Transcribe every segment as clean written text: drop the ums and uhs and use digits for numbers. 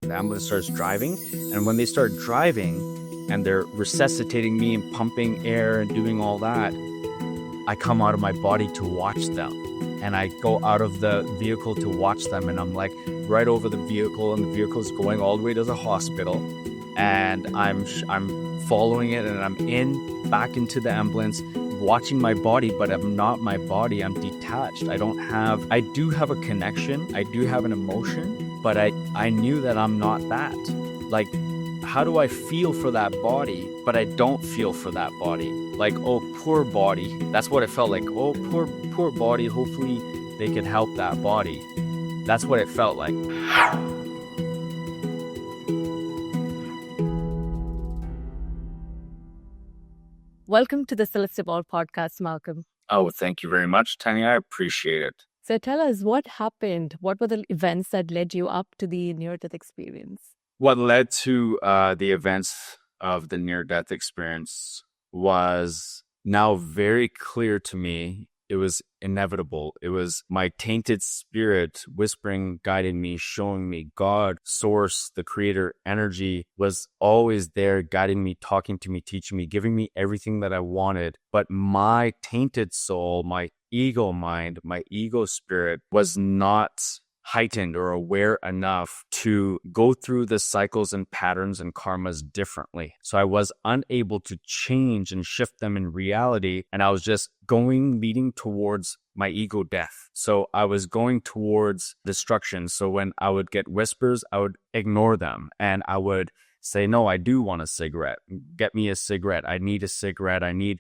the ambulance starts driving. And when they start driving and they're resuscitating me and pumping air and doing all that, I come out of my body to watch them. And I go out of the vehicle to watch them. And I'm like right over the vehicle, and the vehicle is going all the way to the hospital. And I'm following it, and I'm back into the ambulance, watching my body, but I'm not my body. I'm detached. I do have a connection. I do have an emotion, but I knew that I'm not that. Like, how do I feel for that body, but I don't feel for that body? Like, oh, poor body. That's what it felt like. Oh, poor body. Hopefully they could help that body. That's what it felt like. Welcome to the Celeste Ball podcast, Malcolm. Oh, thank you very much, Tanya. I appreciate it. So tell us what happened. What were the events that led you up to the near-death experience? What led to the events of the near-death experience was now very clear to me. It was inevitable. It was my tainted spirit whispering, guiding me, showing me God, source, the creator, energy was always there, guiding me, talking to me, teaching me, giving me everything that I wanted. But my tainted soul, my ego mind, my ego spirit was not heightened or aware enough to go through the cycles and patterns and karmas differently. So I was unable to change and shift them in reality. And I was just leading towards my ego death. So I was going towards destruction. So when I would get whispers, I would ignore them. And I would say, no, I do want a cigarette. Get me a cigarette. I need a cigarette. I need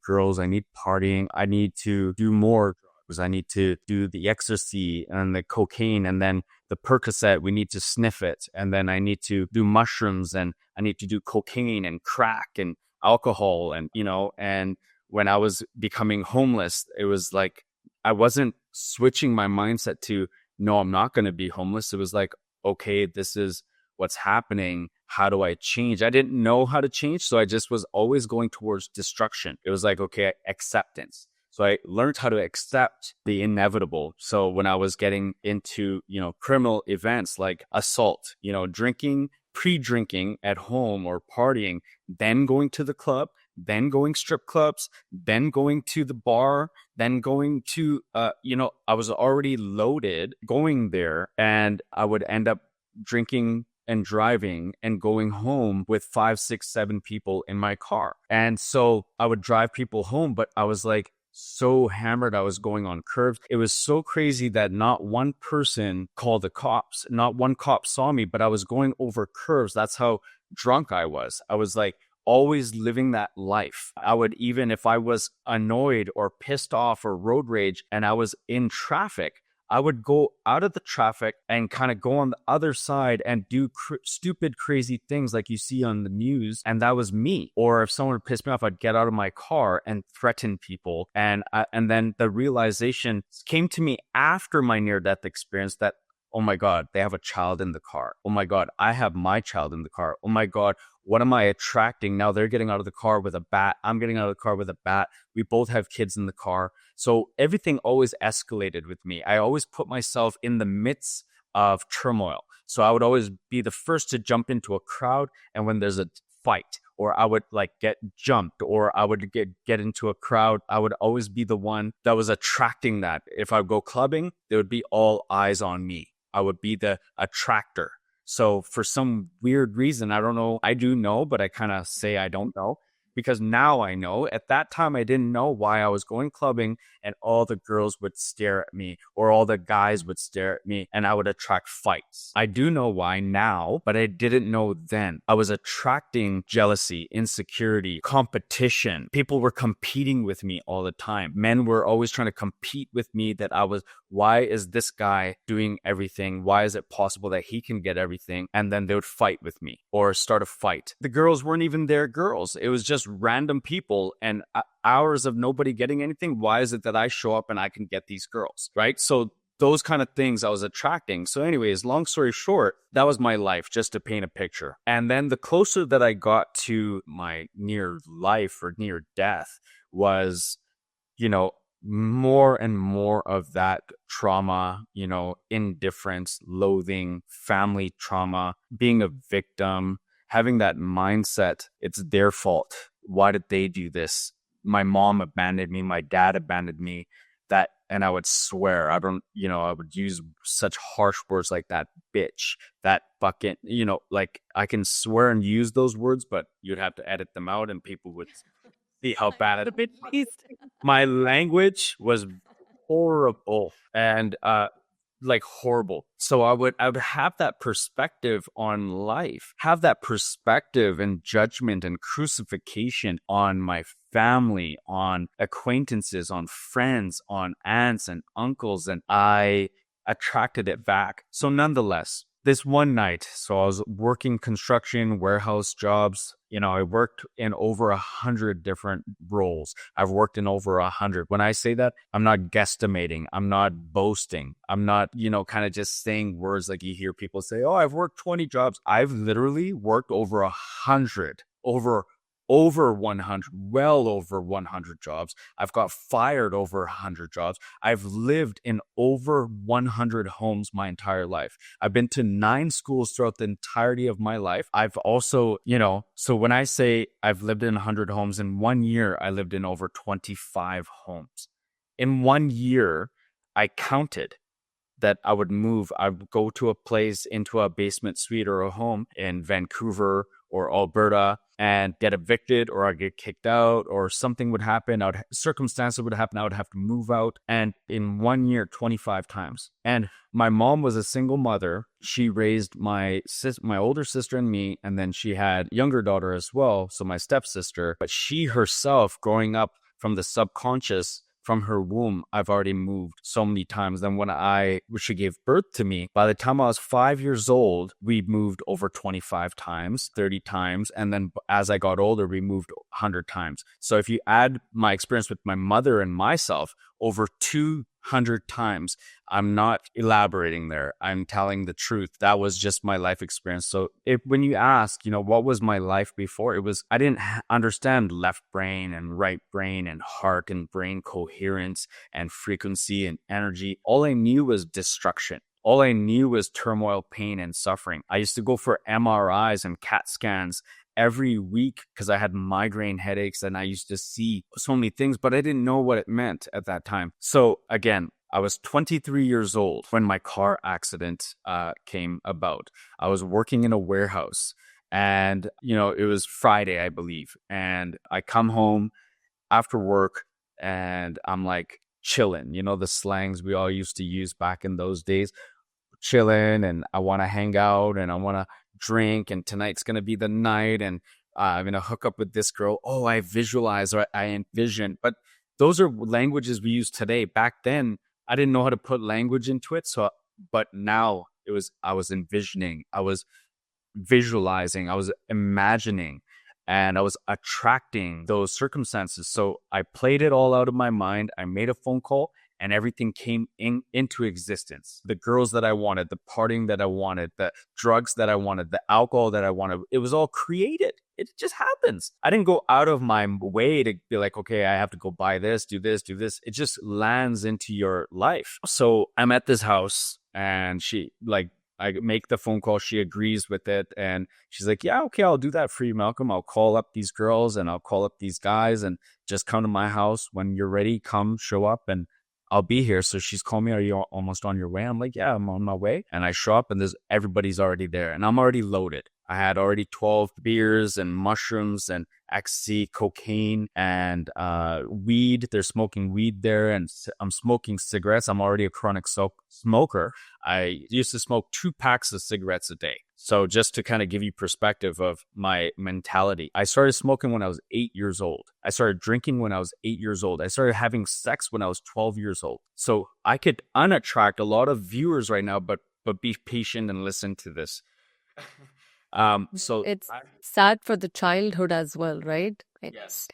girls. I need partying. I need to do more. I need to do the ecstasy and the cocaine, and then the Percocet, we need to sniff it. And then I need to do mushrooms, and I need to do cocaine and crack and alcohol. And, and when I was becoming homeless, it was like, I wasn't switching my mindset to, no, I'm not going to be homeless. It was like, okay, this is what's happening. How do I change? I didn't know how to change. So I just was always going towards destruction. It was like, okay, acceptance. So I learned how to accept the inevitable. So when I was getting into, criminal events like assault, drinking, pre-drinking at home or partying, then going to the club, then going strip clubs, then going to the bar, then going to, I was already loaded going there, and I would end up drinking and driving and going home with 5, 6, 7 people in my car. And so I would drive people home, but I was like, so hammered. I was going on curves. It was so crazy that not one person called the cops. Not one cop saw me, but I was going over curves. That's how drunk I was. I was like always living that life. I would, even if I was annoyed or pissed off or road rage and I was in traffic, I would go out of the traffic and kind of go on the other side and do stupid, crazy things like you see on the news. And that was me. Or if someone pissed me off, I'd get out of my car and threaten people. And then the realization came to me after my near-death experience that, oh my God, they have a child in the car. Oh my God, I have my child in the car. Oh my God, what am I attracting? Now they're getting out of the car with a bat. I'm getting out of the car with a bat. We both have kids in the car. So everything always escalated with me. I always put myself in the midst of turmoil. So I would always be the first to jump into a crowd. And when there's a fight, or I would like get jumped, or I would get into a crowd, I would always be the one that was attracting that. If I go clubbing, there would be all eyes on me. I would be the attractor. So for some weird reason, I don't know, I do know, but I kind of say I don't know, because now I know. At that time, I didn't know why I was going clubbing and all the girls would stare at me, or all the guys would stare at me, and I would attract fights. I do know why now, but I didn't know then. I was attracting jealousy, insecurity, competition. People were competing with me all the time. Men were always trying to compete with me, that why is this guy doing everything? Why is it possible that he can get everything? And then they would fight with me or start a fight. The girls weren't even their girls. It was just random people and hours of nobody getting anything. Why is it that I show up and I can get these girls, right? So those kind of things I was attracting. So anyways, long story short, that was my life, just to paint a picture. And then the closer that I got to my near life or near death was, more and more of that trauma, indifference, loathing, family trauma, being a victim, having that mindset, it's their fault. Why did they do this? My mom abandoned me, my dad abandoned me. And I would swear, I would use such harsh words like that bitch, that bucket, like I can swear and use those words, but you'd have to edit them out and people would see how bad it is. My language was horrible and like horrible. So I would have that perspective on life, have that perspective and judgment and crucifixion on my family, on acquaintances, on friends, on aunts and uncles, and I attracted it back. So nonetheless, this one night, so I was working construction, warehouse jobs. I worked in over 100 different roles. I've worked in over 100. When I say that, I'm not guesstimating. I'm not boasting. I'm not, kind of just saying words like you hear people say, oh, I've worked 20 jobs. I've literally worked over 100, over 100, well over 100 jobs. I've got fired over 100 jobs. I've lived in over 100 homes my entire life. I've been to 9 schools throughout the entirety of my life. I've also, so when I say I've lived in 100 homes, in 1 year, I lived in over 25 homes. In 1 year, I counted that I would go to a place into a basement suite or a home in Vancouver or Alberta and get evicted, or I'd get kicked out, or something would happen. Circumstances would happen. I would have to move out. And in 1 year, 25 times. And my mom was a single mother. She raised my older sister and me, and then she had younger daughter as well, so my stepsister. But she herself, growing up from the subconscious, from her womb, I've already moved so many times. Then when she gave birth to me, by the time I was 5 years old, we moved over 25 times, 30 times. And then as I got older, we moved 100 times. So if you add my experience with my mother and myself, over 200 times, I'm not elaborating there. I'm telling the truth. That was just my life experience. So when you ask, what was my life before? I didn't understand left brain and right brain and heart and brain coherence and frequency and energy. All I knew was destruction. All I knew was turmoil, pain, and suffering. I used to go for MRIs and CAT scans every week because I had migraine headaches and I used to see so many things, but I didn't know what it meant at that time. So again, I was 23 years old when my car accident came about. I was working in a warehouse and, it was Friday, I believe. And I come home after work and I'm like chilling, the slangs we all used to use back in those days, chilling, and I want to hang out and I want to drink, and tonight's going to be the night, and I'm going to hook up with this girl. Oh, I visualize or I envision. But those are languages we use today. Back then, I didn't know how to put language into it. But now I was envisioning, I was visualizing, I was imagining, and I was attracting those circumstances. So I played it all out of my mind. I made a phone call and everything came into existence. The girls that I wanted, the partying that I wanted, the drugs that I wanted, the alcohol that I wanted, it was all created. It just happens. I didn't go out of my way to be like, okay, I have to go buy this, do this, do this. It just lands into your life. So I'm at this house and I make the phone call. She agrees with it. And she's like, yeah, okay, I'll do that for you, Malcolm. I'll call up these girls and I'll call up these guys and just come to my house. When you're ready, come show up and I'll be here. So she's calling me, are you almost on your way? I'm like, yeah, I'm on my way. And I show up and everybody's already there and I'm already loaded. I had already 12 beers and mushrooms and ecstasy, cocaine and weed. They're smoking weed there and I'm smoking cigarettes. I'm already a chronic smoker. I used to smoke 2 packs of cigarettes a day. So just to kind of give you perspective of my mentality, I started smoking when I was 8 years old. I started drinking when I was 8 years old. I started having sex when I was 12 years old. So I could unattract a lot of viewers right now, but be patient and listen to this. So it's sad for the childhood as well, right? Yes.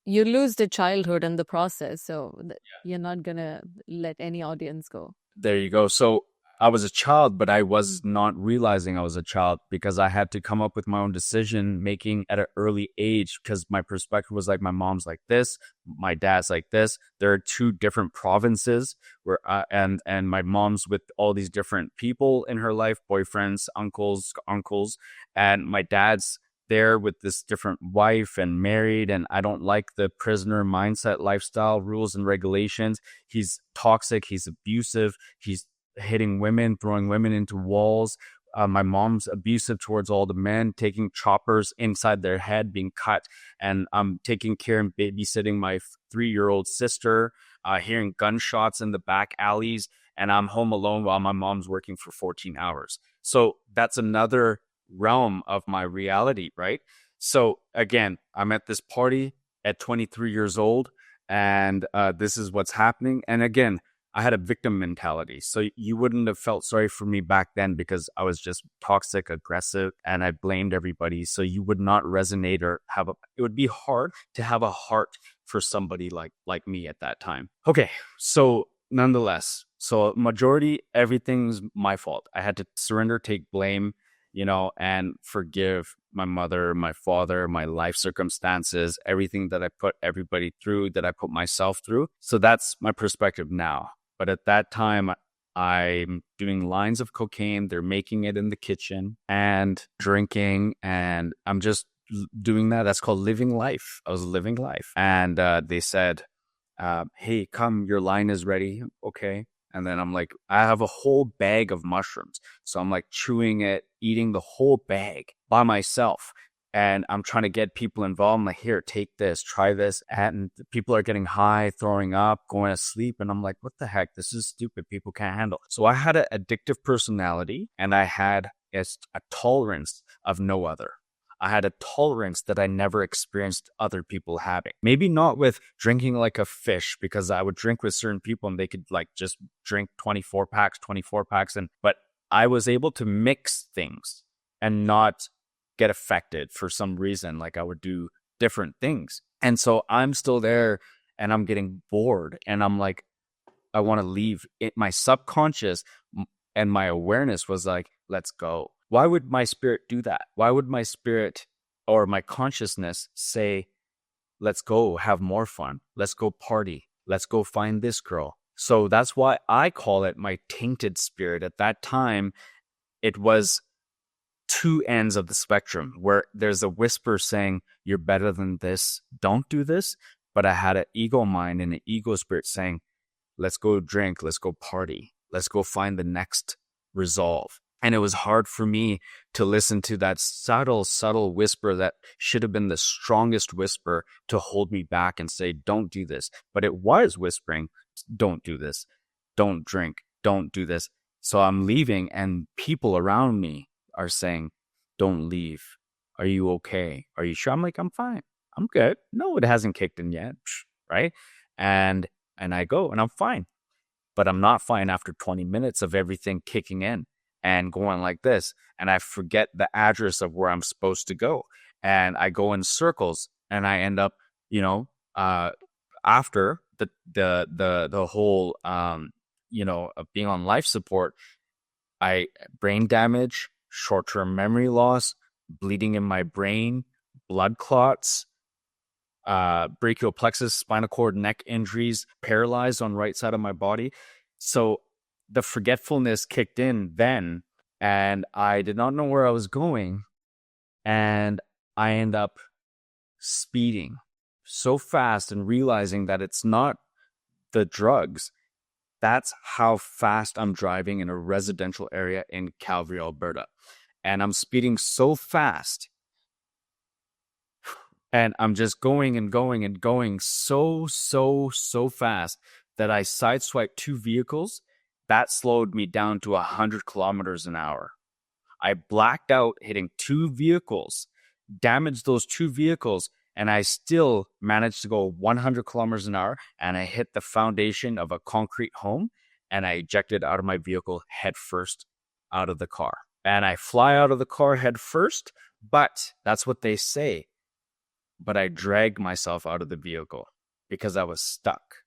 You lose the childhood in the process, so you're not gonna let any audience go. There you go. So I was a child, but I was not realizing I was a child because I had to come up with my own decision making at an early age because my perspective was like, my mom's like this, my dad's like this. There are two different provinces where, and my mom's with all these different people in her life, boyfriends, uncles, and my dad's there with this different wife and married, and I don't like the prisoner mindset lifestyle, rules and regulations. He's toxic, he's abusive, he's hitting women, throwing women into walls. My mom's abusive towards all the men, taking choppers inside their head, being cut, and I'm taking care and babysitting my 3-year-old sister, hearing gunshots in the back alleys, and I'm home alone while my mom's working for 14 hours. So that's another realm of my reality, right? So again, I'm at this party at 23 years old, and this is what's happening. And again, I had a victim mentality. So you wouldn't have felt sorry for me back then because I was just toxic, aggressive, and I blamed everybody. So you would not resonate or it would be hard to have a heart for somebody like me at that time. Okay, so nonetheless, so majority, everything's my fault. I had to surrender, take blame, and forgive my mother, my father, my life circumstances, everything that I put everybody through, that I put myself through. So that's my perspective now. But at that time, I'm doing lines of cocaine. They're making it in the kitchen and drinking. And I'm just doing that. That's called living life. I was living life. And they said, hey, come, your line is ready. Okay. And then I'm like, I have a whole bag of mushrooms. So I'm like chewing it, eating the whole bag by myself. And I'm trying to get people involved. I'm like, here, take this, try this. And people are getting high, throwing up, going to sleep. And I'm like, what the heck? This is stupid. People can't handle. So I had an addictive personality, and I had a tolerance of no other. I had a tolerance that I never experienced other people having. Maybe not with drinking like a fish, because I would drink with certain people and they could like just drink 24 packs. But I was able to mix things and not get affected for some reason. Like I would do different things. And so I'm still there and I'm getting bored and I'm like, I want to leave. My subconscious and my awareness was like, let's go. Why would my spirit do that? Why would my spirit or my consciousness say, let's go have more fun. Let's go party. Let's go find this girl. So that's why I call it my tainted spirit. At that time, it was two ends of the spectrum where there's a whisper saying, you're better than this. Don't do this. But I had an ego mind and an ego spirit saying, let's go drink. Let's go party. Let's go find the next resolve. And it was hard for me to listen to that subtle whisper that should have been the strongest whisper to hold me back and say, don't do this. But it was whispering, don't do this. Don't drink. Don't do this. So I'm leaving and people around me are saying, don't leave. Are you okay? Are you sure? I'm like, I'm fine. I'm good. No, it hasn't kicked in yet. Right. And I go and I'm fine. But I'm not fine after 20 minutes of everything kicking in and going like this. And I forget the address of where I'm supposed to go. And I go in circles and I end up, after the whole, of being on life support, brain damage, short-term memory loss, bleeding in my brain, blood clots, brachial plexus, spinal cord, neck injuries, paralyzed on right side of my body. So the forgetfulness kicked in then, and I did not know where I was going. And I end up speeding so fast and realizing that it's not the drugs. That's how fast I'm driving in a residential area in Calgary, Alberta. And I'm speeding so fast. And I'm just going and going and going so fast that I sideswiped two vehicles. That slowed me down to 100 kilometers an hour. I blacked out hitting two vehicles, damaged those two vehicles, and I still managed to go 100 kilometers an hour. And I hit the foundation of a concrete home and I ejected out of my vehicle head first out of the car. And I fly out of the car head first, but that's what they say. But I dragged myself out of the vehicle because I was stuck.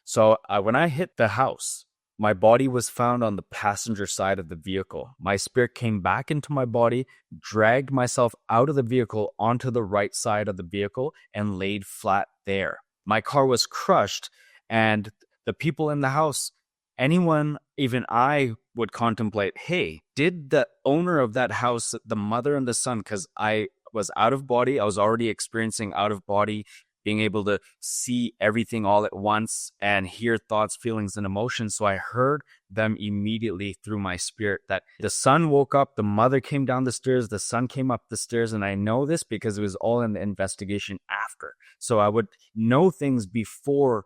So when I hit the house, My body was found on the passenger side of the vehicle. My spirit came back into my body, dragged myself out of the vehicle onto the right side of the vehicle, and laid flat there. My car was crushed, and the people in the house, anyone, even I, would contemplate, hey, did the owner of that house, the mother and the son, because I was out of body, I was already experiencing out of body, being able to see everything all at once and hear thoughts, feelings, and emotions. So I heard them immediately through my spirit that the son woke up, the mother came down the stairs, the son came up the stairs. And I know this because it was all in the investigation after. So I would know things before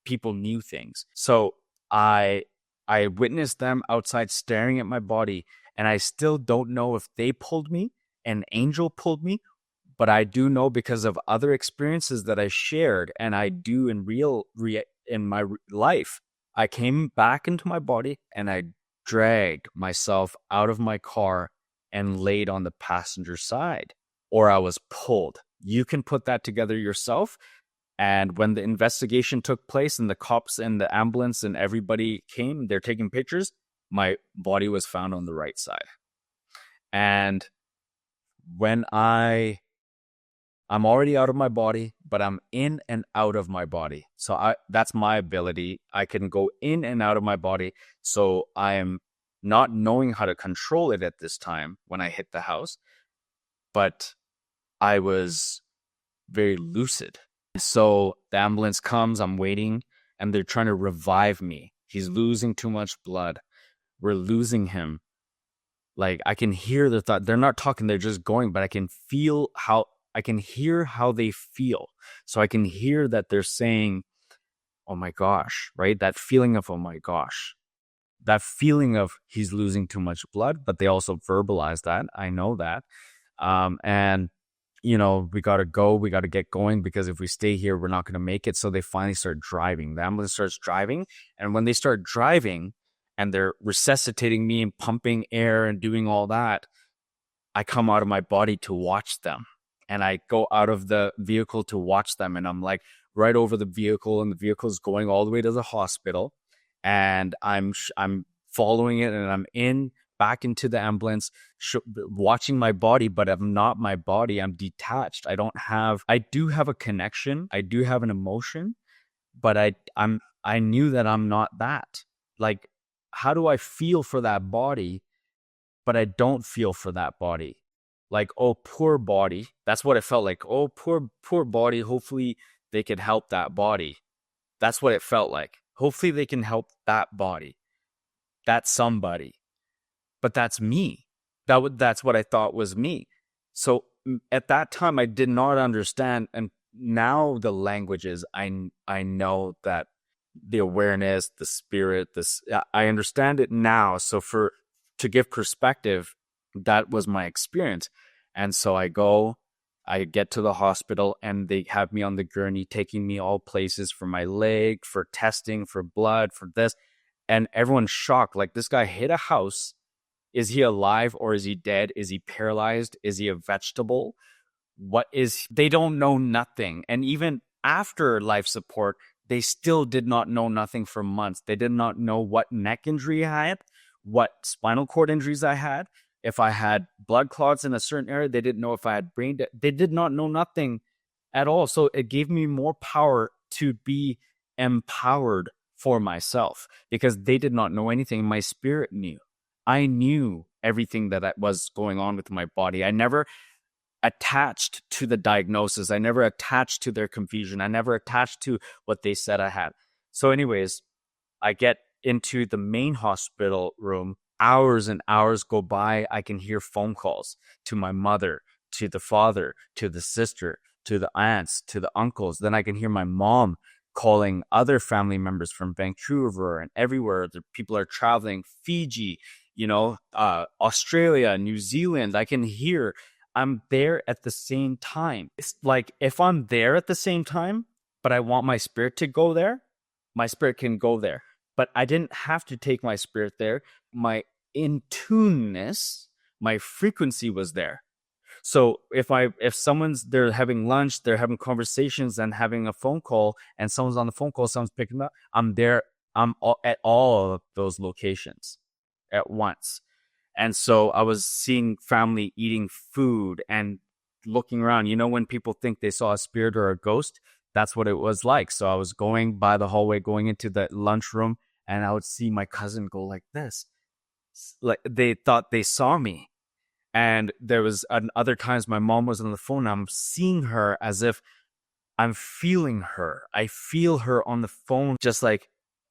people knew things. So I witnessed them outside staring at my body, and I still don't know if they pulled me, an angel pulled me, but I do know because of other experiences that I shared, and I do in in my life. I came back into my body and I dragged myself out of my car and laid on the passenger side, or I was pulled. You can put that together yourself. And when the investigation took place and the cops and the ambulance and everybody came, they're taking pictures, my body was found on the right side. And when I'm already out of my body, but I'm in and out of my body. So that's my ability. I can go in and out of my body. So I am not knowing how to control it at this time when I hit the house, but I was very lucid. So the ambulance comes, I'm waiting, and they're trying to revive me. He's losing too much blood. We're losing him. Like, I can hear the thought. They're not talking, they're just going, but I can hear how they feel. So I can hear that they're saying, oh my gosh, right? That feeling of, oh my gosh, that feeling of he's losing too much blood, but they also verbalize that. I know that. And we got to go, we got to get going, because if we stay here, we're not going to make it. So they finally start driving. The ambulance starts driving. And when they start driving and they're resuscitating me and pumping air and doing all that, I come out of my body to watch them. And I go out of the vehicle to watch them. And I'm like right over the vehicle, and the vehicle is going all the way to the hospital. And I'm following it, and I'm back into the ambulance, watching my body, but I'm not my body. I'm detached. I do have a connection. I do have an emotion, but I knew that I'm not that. Like, how do I feel for that body, but I don't feel for that body? Like, oh, poor body. That's what it felt like. Oh, poor body. Hopefully they could help that body. That's what it felt like. Hopefully they can help that body. That's somebody. But that's me. That's what I thought was me. So at that time, I did not understand. And now the languages, I know that the awareness, the spirit, I understand it now. So to give perspective, that was my experience. And so I get to the hospital, and they have me on the gurney, taking me all places for my leg, for testing, for blood, for this. And everyone's shocked. Like, this guy hit a house. Is he alive or is he dead? Is he paralyzed? Is he a vegetable? They don't know nothing. And even after life support, they still did not know nothing for months. They did not know what neck injury I had, what spinal cord injuries I had, if I had blood clots in a certain area. They didn't know if I had brain death. They did not know nothing at all. So it gave me more power to be empowered for myself, because they did not know anything. My spirit knew. I knew everything that was going on with my body. I never attached to the diagnosis. I never attached to their confusion. I never attached to what they said I had. So anyways, I get into the main hospital room. Hours and hours go by. I can hear phone calls to my mother, to the father, to the sister, to the aunts, to the uncles. Then I can hear my mom calling other family members from Vancouver and everywhere. The people are traveling, Fiji, Australia, New Zealand. I can hear. I'm there at the same time. It's like, if I'm there at the same time, but I want my spirit to go there, my spirit can go there. But I didn't have to take my spirit there. My in-tuneness, my frequency was there. So if they're having lunch, they're having conversations and having a phone call, and someone's on the phone call, someone's picking up, I'm there at all of those locations at once. And so I was seeing family eating food and looking around. You know, when people think they saw a spirit or a ghost, that's what it was like. So I was going by the hallway, going into the lunchroom, and I would see my cousin go like this. Like they thought they saw me. And there was other times my mom was on the phone. I'm seeing her as if I'm feeling her. I feel her on the phone, just like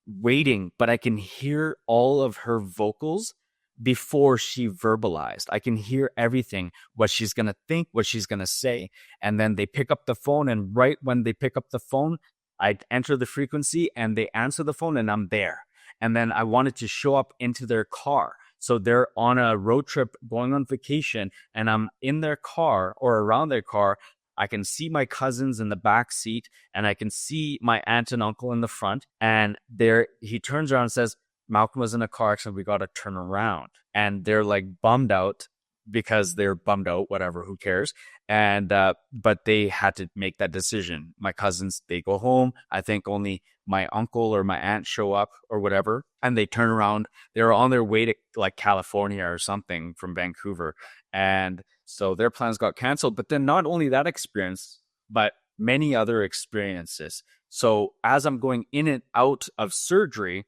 waiting, but I can hear all of her vocals before she verbalized. I can hear everything, what she's going to think, what she's going to say. And then they pick up the phone. And right when they pick up the phone, I enter the frequency and they answer the phone and I'm there. And then I wanted to show up into their car. So they're on a road trip going on vacation and I'm in their car or around their car. I can see my cousins in the back seat and I can see my aunt and uncle in the front. And there he turns around and says, Malcolm was in a car accident. We got to turn around. And they're like bummed out because they're bummed out, whatever, who cares? And, but they had to make that decision. My cousins, they go home. I think only my uncle or my aunt show up or whatever. And they turn around. They're on their way to like California or something from Vancouver. And so their plans got canceled. But then not only that experience, but many other experiences. So as I'm going in and out of surgery,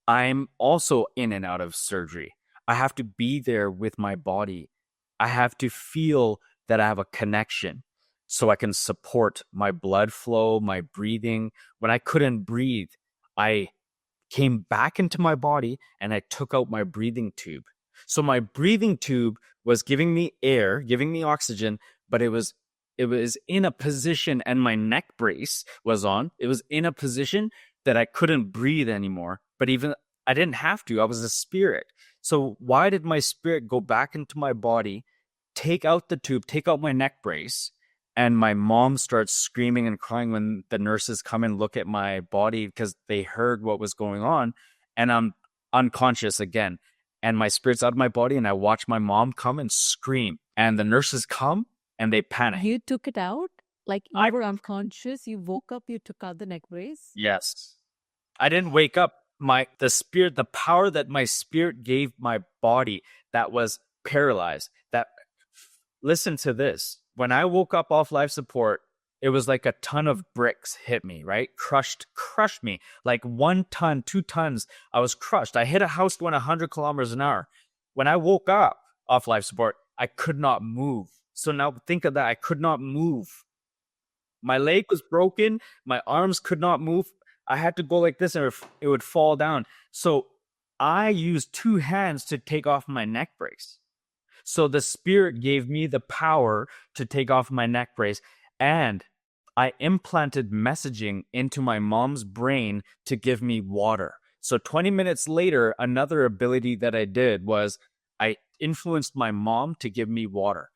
I'm also in and out of surgery. I have to be there with my body. I have to feel that I have a connection so I can support my blood flow, my breathing. When I couldn't breathe, I came back into my body and I took out my breathing tube. So my breathing tube was giving me air, giving me oxygen, but it was in a position, and my neck brace was on. It was in a position that I couldn't breathe anymore. But even I didn't have to. I was a spirit. So why did my spirit go back into my body, take out the tube, take out my neck brace, and my mom starts screaming and crying when the nurses come and look at my body because they heard what was going on, and I'm unconscious again. And my spirit's out of my body, and I watch my mom come and scream. And the nurses come and they panic. You took it out? Like you were unconscious, you woke up, you took out the neck brace? Yes. I didn't wake up. The spirit, the power that my spirit gave my body that was paralyzed. Listen to this. When I woke up off life support, it was like a ton of bricks hit me, right? Crushed me. Like 1 ton, 2 tons. I was crushed. I hit a house going 100 kilometers an hour. When I woke up off life support, I could not move. So now think of that. I could not move. My leg was broken. My arms could not move. I had to go like this and it would fall down. So I used 2 hands to take off my neck brace. So the spirit gave me the power to take off my neck brace. And I implanted messaging into my mom's brain to give me water. So 20 minutes later, another ability that I did was I influenced my mom to give me water.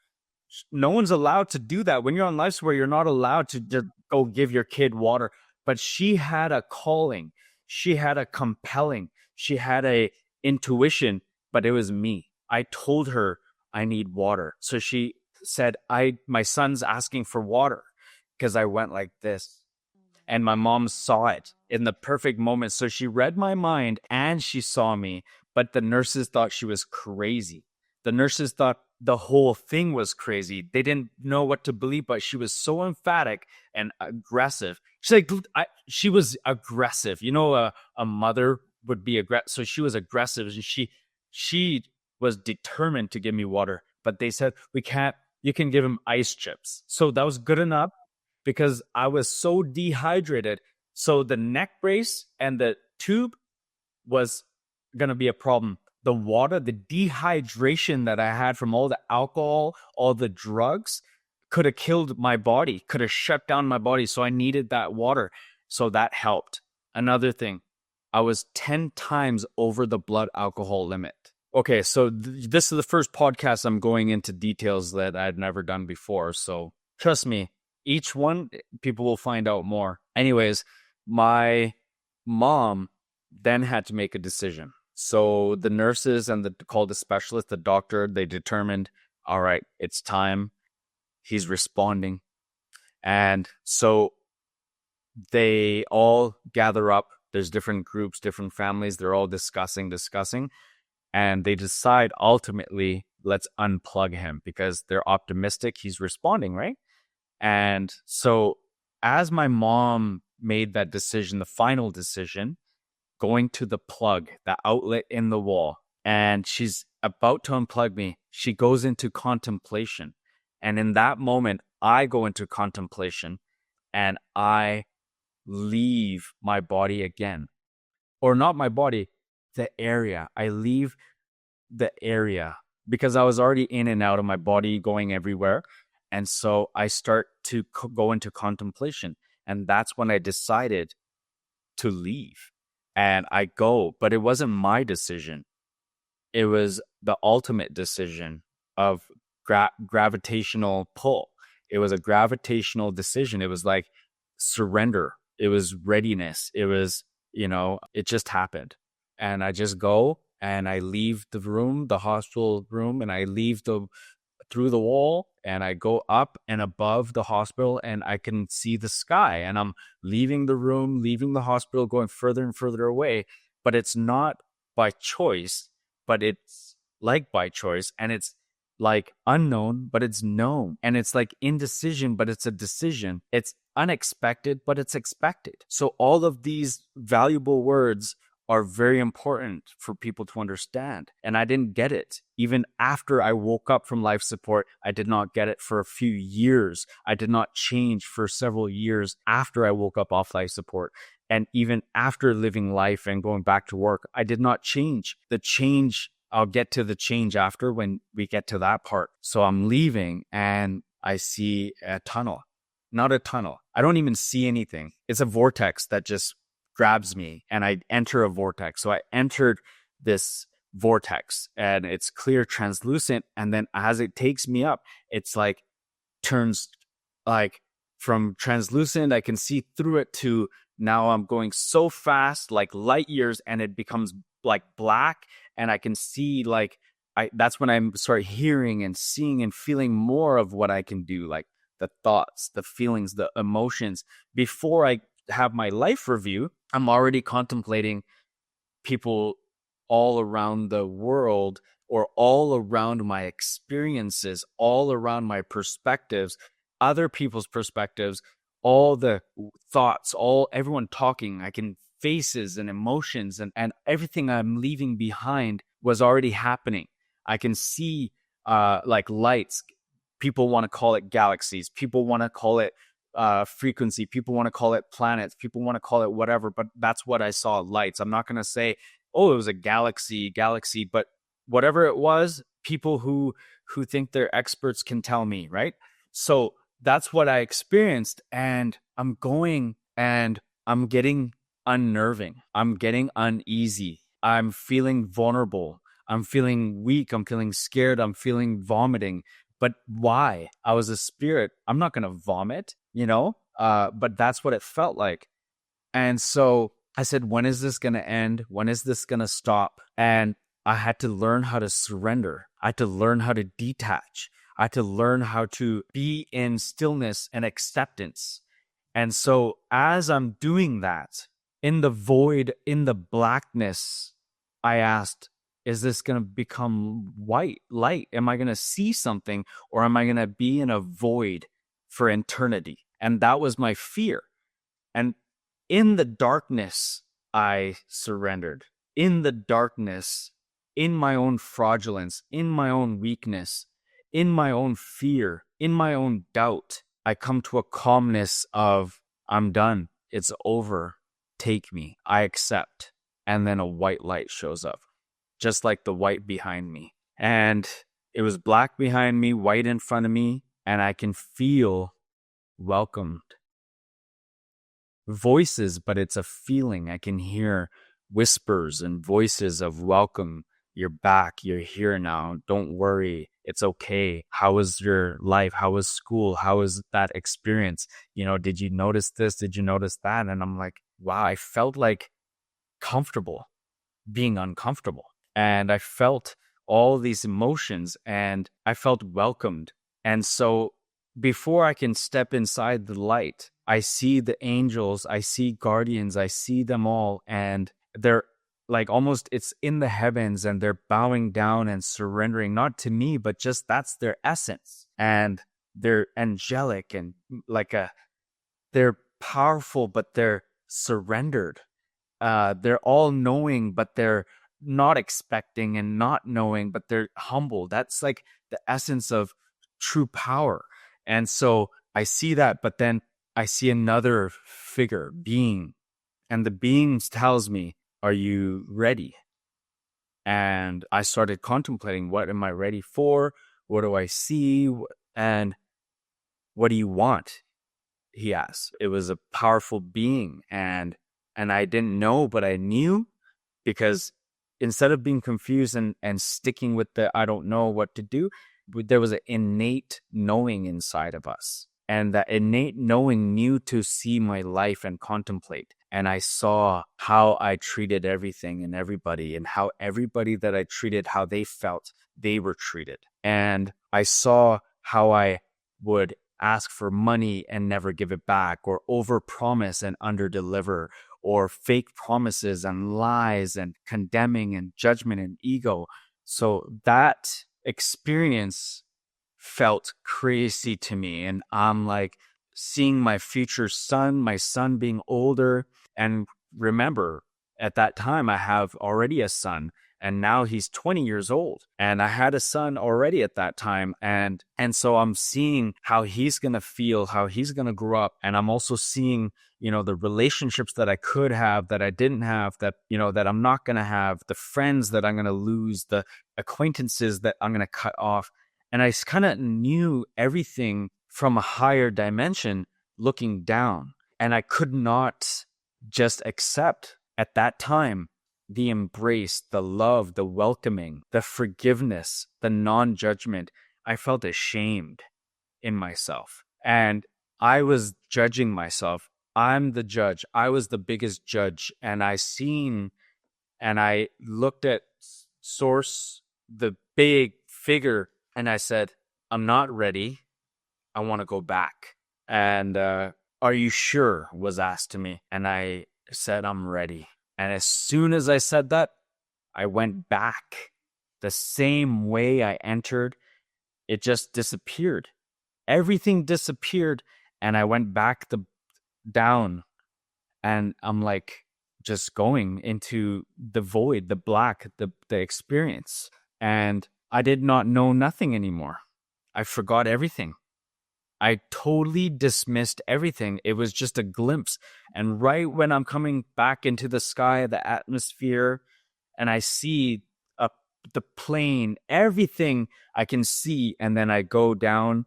No one's allowed to do that. When you're on life support, you're not allowed to just go give your kid water. But she had a calling. She had a compelling. She had a intuition, but it was me. I told her I need water. So she said, my son's asking for water, because I went like this. And my mom saw it in the perfect moment. So she read my mind and she saw me, but the nurses thought she was crazy. The nurses thought the whole thing was crazy. They didn't know what to believe, but she was so emphatic and aggressive. She was aggressive. You know, a mother would be aggressive. So she was aggressive. And she was determined to give me water, but they said, you can give him ice chips. So that was good enough because I was so dehydrated. So the neck brace and the tube was going to be a problem. The water, the dehydration that I had from all the alcohol, all the drugs could have killed my body, could have shut down my body. So I needed that water. So that helped. Another thing, I was 10 times over the blood alcohol limit. Okay, so this is the first podcast I'm going into details that I'd never done before. So trust me, each one, people will find out more. Anyways, my mom then had to make a decision. So the nurses and called the specialist, the doctor, they determined, all right, it's time. He's responding. And so they all gather up There's different groups, different families. They're all discussing. And they decide ultimately, let's unplug him because they're optimistic. He's responding, right? And so as my mom made that decision, the final decision, going to the plug, the outlet in the wall, and she's about to unplug me, she goes into contemplation. And in that moment, I go into contemplation and I leave my body again. Or not my body, the area. I leave the area because I was already in and out of my body, going everywhere. And so I start to go into contemplation. And that's when I decided to leave. And I go, but it wasn't my decision. It was the ultimate decision of gravitational pull. It was a gravitational decision. It was like surrender. It was readiness. It was, it just happened. And I just go and I leave the room, the hospital room, and I leave through the wall and I go up and above the hospital and I can see the sky, and I'm leaving the room, leaving the hospital, going further and further away. But it's not by choice, but it's like by choice, and it's like unknown, but it's known, and it's like indecision, but it's a decision. It's unexpected, but it's expected. So all of these valuable words are very important for people to understand. And I didn't get it. Even after I woke up from life support, I did not get it for a few years. I did not change for several years after I woke up off life support. And even after living life and going back to work, I did not change. The change, I'll get to the change after when we get to that part. So I'm leaving and I see a tunnel. Not a tunnel. I don't even see anything. It's a vortex that just grabs me and I enter a vortex. So I entered this vortex and it's clear, translucent. And then as it takes me up, it's like turns like from translucent, I can see through it, to now I'm going so fast, like light years, and it becomes like black. And I can see that's when I start hearing and seeing and feeling more of what I can do, like the thoughts, the feelings, the emotions. Before I have my life review, I'm already contemplating people all around the world, or all around my experiences, all around my perspectives, other people's perspectives, all the thoughts, everyone talking. I can faces and emotions and everything I'm leaving behind was already happening. I can see like lights. People want to call it galaxies. People want to call it frequency. People want to call it planets. People want to call it whatever, but that's what I saw, lights. I'm not going to say, oh, it was a galaxy, but whatever it was, people who think they're experts can tell me, right? So that's what I experienced, and I'm going and I'm getting unnerving. I'm getting uneasy. I'm feeling vulnerable. I'm feeling weak. I'm feeling scared. I'm feeling vomiting. But why? I was a spirit. I'm not going to vomit, but that's what it felt like. And so I said, when is this going to end? When is this going to stop? And I had to learn how to surrender. I had to learn how to detach. I had to learn how to be in stillness and acceptance. And so as I'm doing that, in the void, in the blackness, I asked, is this going to become white light? Am I going to see something, or am I going to be in a void for eternity? And that was my fear. And in the darkness, I surrendered. In the darkness, in my own fraudulence, in my own weakness, in my own fear, in my own doubt, I come to a calmness of, I'm done. It's over. Take me. I accept. And then a white light shows up, just like the white behind me. And it was black behind me, white in front of me, and I can feel welcomed. Voices, but it's a feeling. I can hear whispers and voices of welcome. You're back. You're here now. Don't worry. It's okay. How was your life? How was school? How was that experience? Did you notice this? Did you notice that? And I'm like, wow, I felt like comfortable being uncomfortable. And I felt all these emotions and I felt welcomed. And so before I can step inside the light, I see the angels, I see guardians, I see them all, and they're like almost it's in the heavens, and they're bowing down and surrendering, not to me, but just that's their essence. And they're angelic and like they're powerful, but they're surrendered. They're all knowing, but they're not expecting, and not knowing, but they're humble. That's like the essence of true power. And so I see that, but then I see another figure, being, and the being tells me, are you ready? And I started contemplating, what am I ready for? What do I see? And what do you want? He asked. It was a powerful being, and I didn't know, but I knew, because instead of being confused and sticking with the I don't know what to do, there was an innate knowing inside of us. And that innate knowing knew to see my life and contemplate. And I saw how I treated everything and everybody, and how everybody that I treated, how they felt they were treated. And I saw how I would ask for money and never give it back, or overpromise and underdeliver, or fake promises and lies and condemning and judgment and ego. So that experience felt crazy to me. And I'm like seeing my future son, my son being older. And remember, at that time, I have already a son, and now he's 20 years old. And I had a son already at that time. And so I'm seeing how he's going to feel, how he's going to grow up. And I'm also seeing, the relationships that I could have, that I didn't have, that, that I'm not going to have, the friends that I'm going to lose, the acquaintances that I'm going to cut off. And I kind of knew everything from a higher dimension looking down. And I could not just accept at that time the embrace, the love, the welcoming, the forgiveness, the non-judgment. I felt ashamed in myself. And I was judging myself. I'm the judge. I was the biggest judge. And I looked at Source, the big figure, and I said, I'm not ready. I want to go back. And are you sure? Was asked to me. And I said, I'm ready. And as soon as I said that, I went back the same way I entered. It just disappeared. Everything disappeared. And I went back down. And I'm like just going into the void, the black, the experience. And I did not know nothing anymore. I forgot everything. I totally dismissed everything. It was just a glimpse. And right when I'm coming back into the sky, the atmosphere, and I see the plane, everything I can see, and then I go down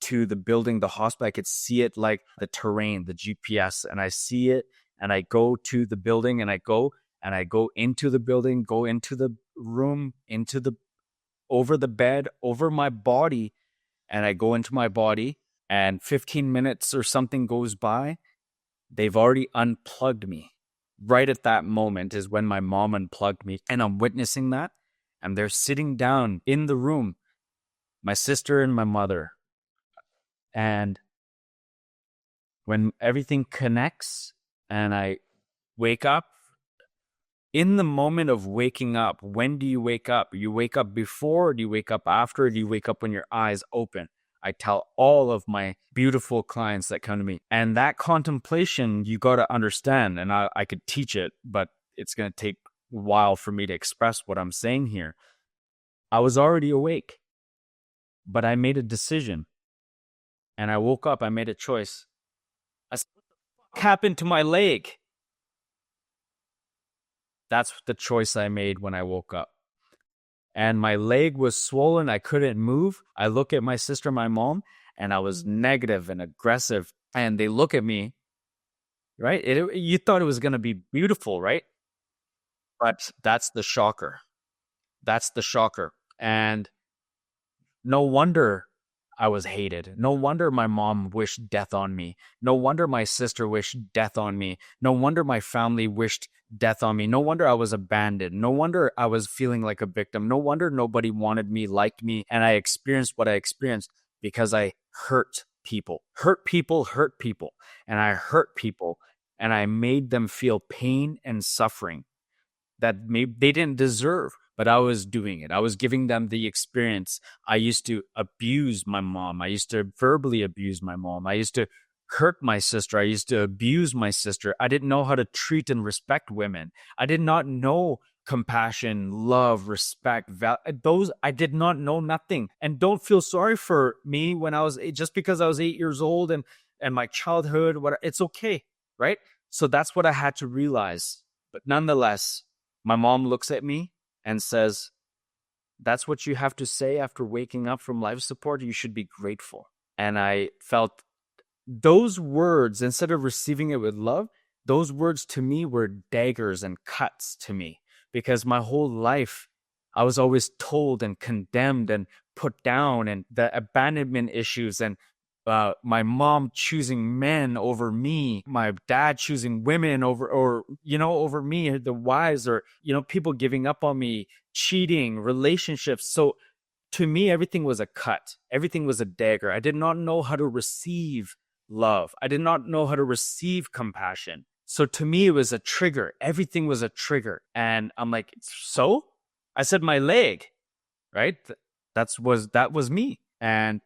to the building, the hospital, I could see it like the terrain, the GPS, and I see it, and I go to the building, and I go into the building, go into the room, over the bed, over my body, and I go into my body. And 15 minutes or something goes by, they've already unplugged me. Right at that moment is when my mom unplugged me. And I'm witnessing that. And they're sitting down in the room, my sister and my mother. And when everything connects and I wake up, in the moment of waking up, when do you wake up? You wake up before, or do you wake up after, or do you wake up when your eyes open? I tell all of my beautiful clients that come to me. And that contemplation, you got to understand, and I could teach it, but it's going to take a while for me to express what I'm saying here. I was already awake, but I made a decision. And I woke up, I made a choice. I said, what the fuck happened to my leg? That's the choice I made when I woke up. And my leg was swollen. I couldn't move. I look at my sister, my mom, and I was negative and aggressive. And they look at me, right? You thought it was going to be beautiful, right? But that's the shocker. That's the shocker. And no wonder I was hated. No wonder my mom wished death on me. No wonder my sister wished death on me. No wonder my family wished death on me. No wonder I was abandoned. No wonder I was feeling like a victim. No wonder nobody wanted me, liked me, and I experienced what I experienced because I hurt people, hurt people. And I hurt people and I made them feel pain and suffering that maybe they didn't deserve, but I was doing it. I was giving them the experience. I used to abuse my mom. I used to verbally abuse my mom. I used to hurt my sister. I used to abuse my sister. I didn't know how to treat and respect women. I did not know compassion, love, respect, those I did not know nothing. And don't feel sorry for me when I was just because I was 8 years old and my childhood, what it's okay, right? So that's what I had to realize. But nonetheless, my mom looks at me and says, "That's what you have to say after waking up from life support. You should be grateful." And I felt those words, instead of receiving it with love, those words to me were daggers and cuts to me, because my whole life I was always told and condemned and put down, and the abandonment issues, and my mom choosing men over me, my dad choosing women over me, the wives, or people giving up on me, cheating, relationships. So to me, everything was a cut, everything was a dagger. I did not know how to receive love. I did not know how to receive compassion. So to me, it was a trigger. Everything was a trigger. And I'm like, so I said, my leg, right? That was me. And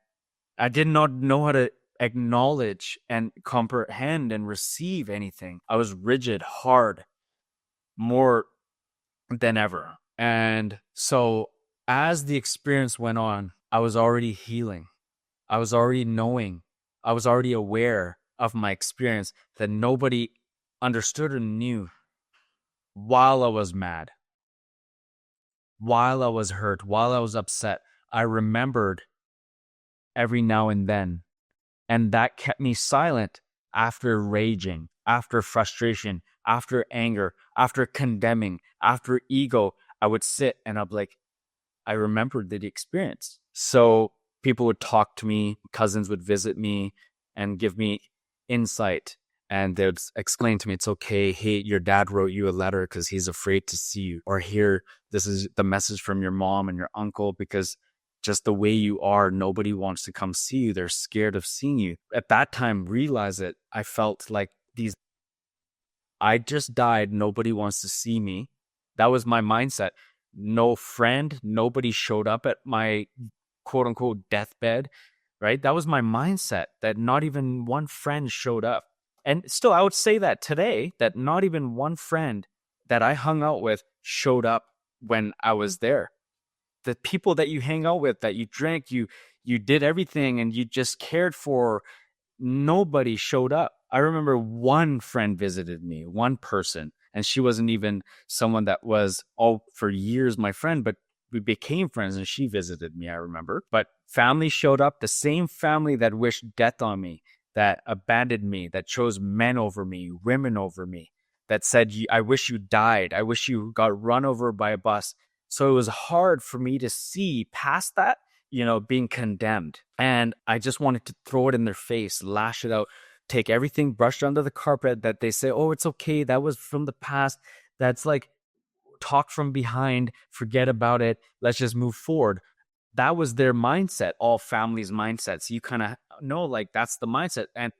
I did not know how to acknowledge and comprehend and receive anything. I was rigid, hard, more than ever. And so as the experience went on, I was already healing. I was already knowing. I was already aware of my experience that nobody understood or knew while I was mad, while I was hurt, while I was upset. I remembered every now and then. And that kept me silent after raging, after frustration, after anger, after condemning, after ego. I would sit and I'd be like, I remembered the experience. So people would talk to me, cousins would visit me and give me insight. And they'd explain to me, it's okay. Hey, your dad wrote you a letter because he's afraid to see you. Or here, this is the message from your mom and your uncle, because just the way you are, nobody wants to come see you. They're scared of seeing you. At that time, realize it. I felt like I just died. Nobody wants to see me. That was my mindset. No friend, nobody showed up at my quote unquote deathbed, right? That was my mindset, that not even one friend showed up. And still, I would say that today, that not even one friend that I hung out with showed up when I was there. The people that you hang out with, that you drank, you did everything and you just cared for, nobody showed up. I remember one friend visited me, one person, and she wasn't even someone that was all for years my friend, but we became friends and she visited me, I remember. But family showed up, the same family that wished death on me, that abandoned me, that chose men over me, women over me, that said, I wish you died. I wish you got run over by a bus. So it was hard for me to see past that, being condemned. And I just wanted to throw it in their face, lash it out, take everything brushed under the carpet that they say, oh, it's okay. That was from the past. That's like talk from behind, forget about it. Let's just move forward. That was their mindset, all families' mindsets. You kind of know, like, that's the mindset. And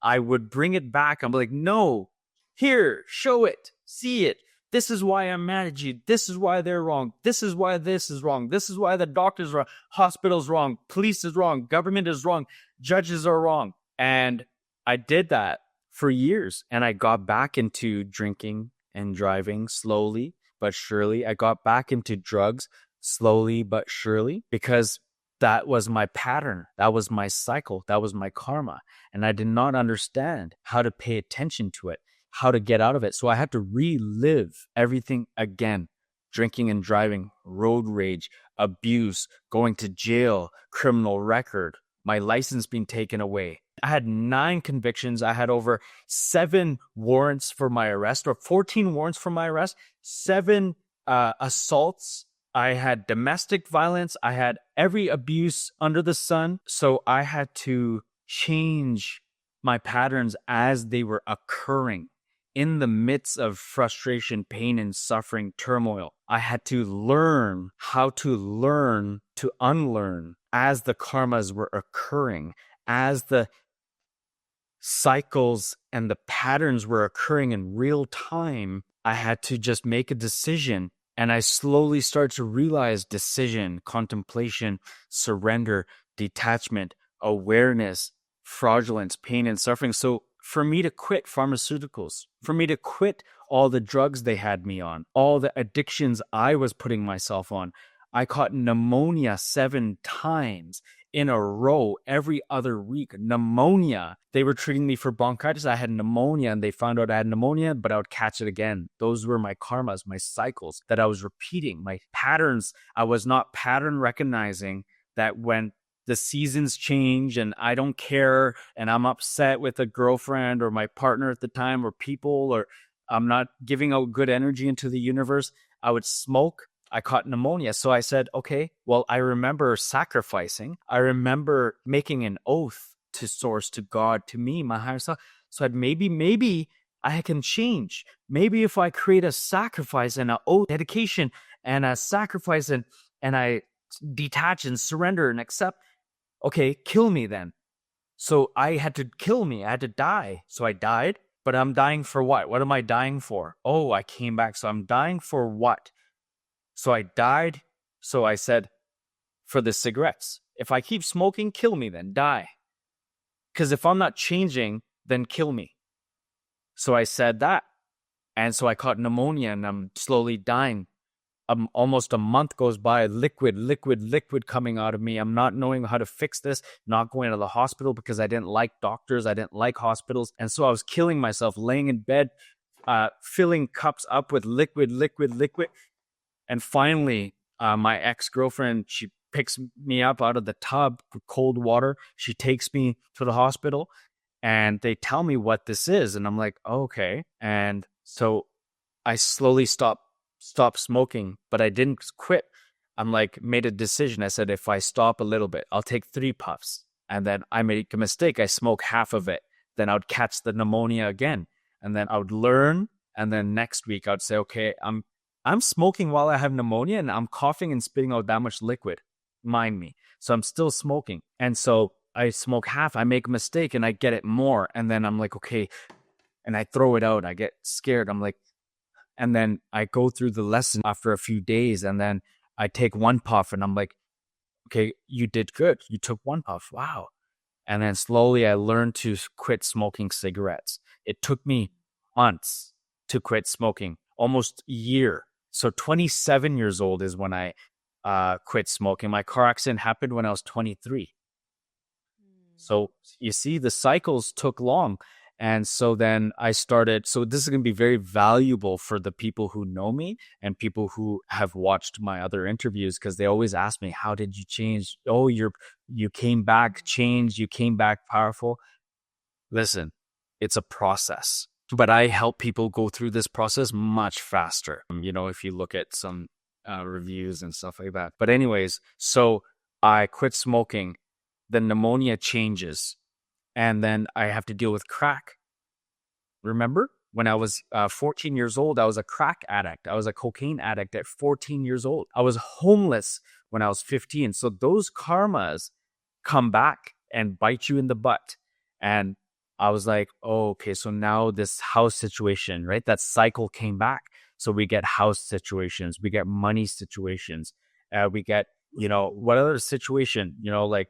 I would bring it back. I'm like, no, here, show it, see it. This is why I'm mad at you. This is why they're wrong. This is why this is wrong. This is why the doctor's wrong. Hospital's wrong. Police is wrong. Government is wrong. Judges are wrong. And I did that for years. And I got back into drinking and driving slowly but surely. I got back into drugs slowly but surely, because that was my pattern. That was my cycle. That was my karma. And I did not understand how to pay attention to it, how to get out of it. So I had to relive everything again. Drinking and driving, road rage, abuse, going to jail, criminal record, my license being taken away. I had 9 convictions. I had over 7 warrants for my arrest, or 14 warrants for my arrest, 7 assaults. I had domestic violence. I had every abuse under the sun. So I had to change my patterns as they were occurring. In the midst of frustration, pain, and suffering, turmoil, I had to learn how to learn to unlearn as the karmas were occurring, as the cycles and the patterns were occurring in real time, I had to just make a decision. And I slowly started to realize decision, contemplation, surrender, detachment, awareness, fraudulence, pain, and suffering. So for me to quit pharmaceuticals, for me to quit all the drugs they had me on, all the addictions I was putting myself on, I caught pneumonia 7 times in a row every other week. Pneumonia. They were treating me for bronchitis. I had pneumonia and they found out I had pneumonia, but I would catch it again. Those were my karmas, my cycles that I was repeating, my patterns. I was not pattern recognizing that when the seasons change and I don't care and I'm upset with a girlfriend or my partner at the time or people, or I'm not giving out good energy into the universe, I would smoke. I caught pneumonia. So I said, okay, well, I remember sacrificing. I remember making an oath to source, to God, to me, my higher self. So I'd maybe I can change. Maybe if I create a sacrifice and an oath, dedication and a sacrifice and I detach and surrender and accept, okay, kill me then. So I had to kill me. I had to die. So I died, but I'm dying for what? What am I dying for? Oh, I came back. So I'm dying for what? So I died. So I said, for the cigarettes. If I keep smoking, kill me then, die. Because if I'm not changing, then kill me. So I said that. And so I caught pneumonia and I'm slowly dying. Almost a month goes by, liquid coming out of me. I'm not knowing how to fix this, not going to the hospital because I didn't like doctors. I didn't like hospitals. And so I was killing myself, laying in bed, filling cups up with liquid. And finally, my ex-girlfriend, she picks me up out of the tub with cold water. She takes me to the hospital and they tell me what this is. And I'm like, oh, okay. And so I slowly stopped smoking, but I didn't quit. I'm like, made a decision. I said, if I stop a little bit, I'll take 3 puffs. And then I make a mistake. I smoke half of it. Then I would catch the pneumonia again. And then I would learn. And then next week I'd say, okay, I'm smoking while I have pneumonia and I'm coughing and spitting out that much liquid. Mind me. So I'm still smoking. And so I smoke half. I make a mistake and I get it more. And then I'm like, okay. And I throw it out. I get scared. I'm like, and then I go through the lesson after a few days. And then I take 1 puff and I'm like, okay, you did good. You took 1 puff. Wow. And then slowly I learned to quit smoking cigarettes. It took me months to quit smoking, almost a year. So 27 years old is when I quit smoking. My car accident happened when I was 23. So you see, the cycles took long. And so then I started, so this is going to be very valuable for the people who know me and people who have watched my other interviews, because they always ask me, how did you change? Oh, you came back changed, you came back powerful. Listen, it's a process. But I help people go through this process much faster. If you look at some reviews and stuff like that. But anyways, so I quit smoking. The pneumonia changes. And then I have to deal with crack. Remember? When I was 14 years old, I was a crack addict. I was a cocaine addict at 14 years old. I was homeless when I was 15. So those karmas come back and bite you in the butt. And I was like, oh, okay, so now this house situation, right? That cycle came back. So we get house situations, we get money situations, we get, what other situation, like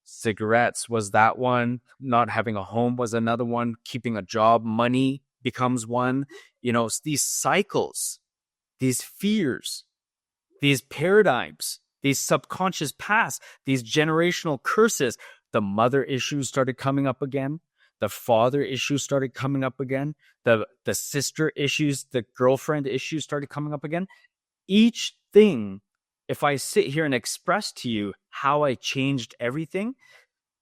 cigarettes was that one, not having a home was another one, keeping a job, money becomes one, these cycles, these fears, these paradigms, these subconscious past, these generational curses. The mother issues started coming up again. The father issues started coming up again. The sister issues, the girlfriend issues started coming up again. Each thing, if I sit here and express to you how I changed everything,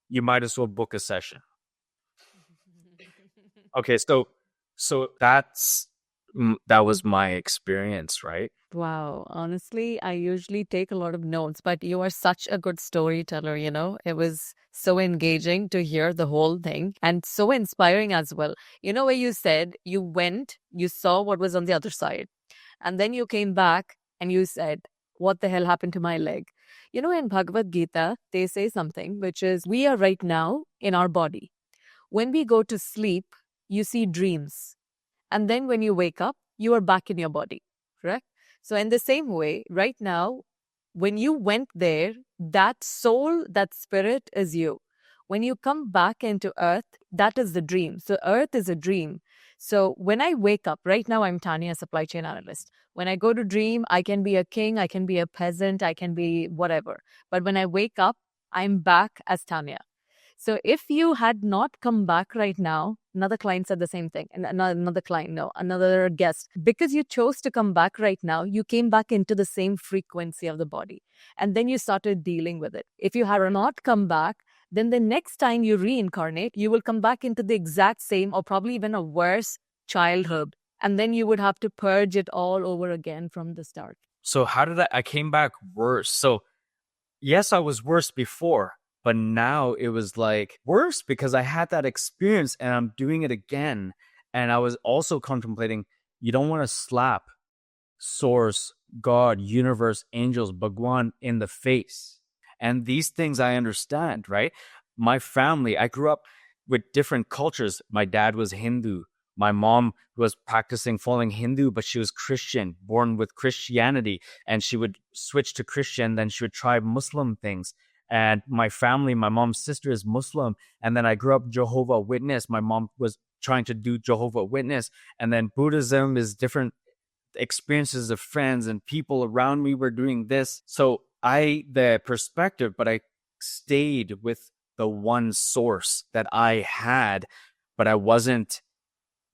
you might as well book a session. Okay, so that was my experience, right? Wow. Honestly, I usually take a lot of notes, but you are such a good storyteller, It was so engaging to hear the whole thing and so inspiring as well. Where you said you went, you saw what was on the other side, and then you came back and you said, what the hell happened to my leg? You know, in Bhagavad Gita, they say something which is we are right now in our body. When we go to sleep, you see dreams. And then when you wake up, you are back in your body, correct? So, in the same way, right now, when you went there, that soul, that spirit is you. When you come back into earth, that is the dream. So, earth is a dream. So, when I wake up, right now, I'm Tanya, supply chain analyst. When I go to dream, I can be a king, I can be a peasant, I can be whatever. But when I wake up, I'm back as Tanya. So if you had not come back right now, another client said the same thing, and another client, no, another guest, because you chose to come back right now, you came back into the same frequency of the body, and then you started dealing with it. If you had not come back, then the next time you reincarnate, you will come back into the exact same or probably even a worse childhood, and then you would have to purge it all over again from the start. So how did I came back worse? So yes, I was worse before, but now it was like worse because I had that experience and I'm doing it again. And I was also contemplating, you don't want to slap source, God, universe, angels, Bhagwan in the face. And these things I understand, right? My family, I grew up with different cultures. My dad was Hindu. My mom was practicing following Hindu, but she was Christian, born with Christianity. And she would switch to Christian, then she would try Muslim things. And my family, my mom's sister is Muslim. And then I grew up Jehovah Witness. My mom was trying to do Jehovah Witness. And then Buddhism is different experiences of friends and people around me were doing this. So the perspective, but I stayed with the one source that I had, but I wasn't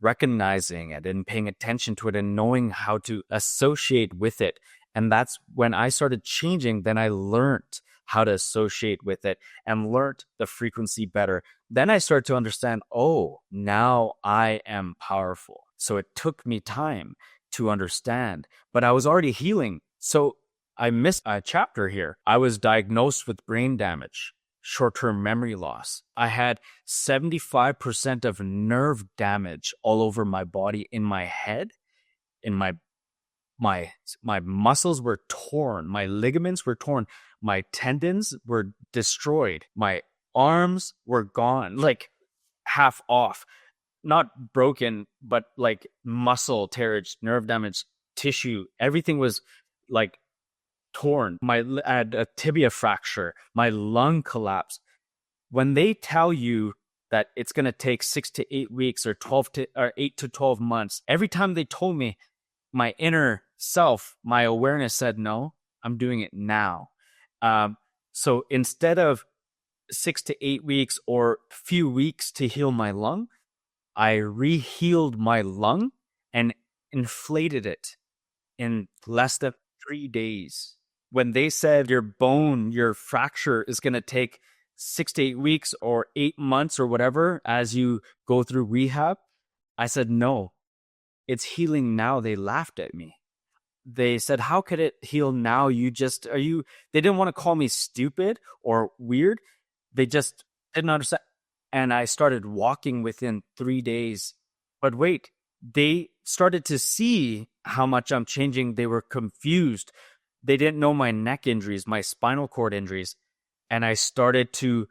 recognizing it and paying attention to it and knowing how to associate with it. And that's when I started changing. Then I learned how to associate with it and learned the frequency better. Then I started to understand, oh, now I am powerful. So it took me time to understand, but I was already healing. So I missed a chapter here. I was diagnosed with brain damage, short-term memory loss. I had 75% of nerve damage all over my body, in my head, in my muscles were torn, my ligaments were torn, my tendons were destroyed, my arms were gone, like half off. Not broken, but like muscle tearage, nerve damage, tissue, everything was like torn. I had a tibia fracture, my lung collapsed. When they tell you that it's going to take 6 to 8 weeks or 8 to 12 months, every time they told me, my inner self, my awareness said, no, I'm doing it now. So instead of 6 to 8 weeks or few weeks to heal my lung, I rehealed my lung and inflated it in less than 3 days. When they said your bone, your fracture is going to take 6 to 8 weeks or 8 months or whatever as you go through rehab, I said, no, it's healing now. They laughed at me. They said, how could it heal now? They didn't want to call me stupid or weird. They just didn't understand. And I started walking within 3 days. But wait, they started to see how much I'm changing. They were confused. They didn't know my neck injuries, my spinal cord injuries. And I started to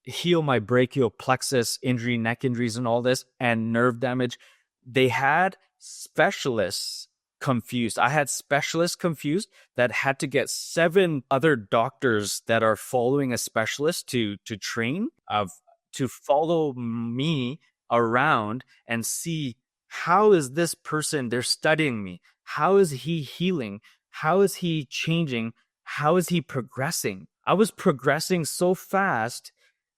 heal my brachial plexus injury, neck injuries, and all this, and nerve damage. They had specialists confused. I had specialists confused that had to get 7 other doctors that are following a specialist to train to follow me around and see, how is this person, they're studying me, how is he healing, how is he changing, how is he progressing. I was progressing so fast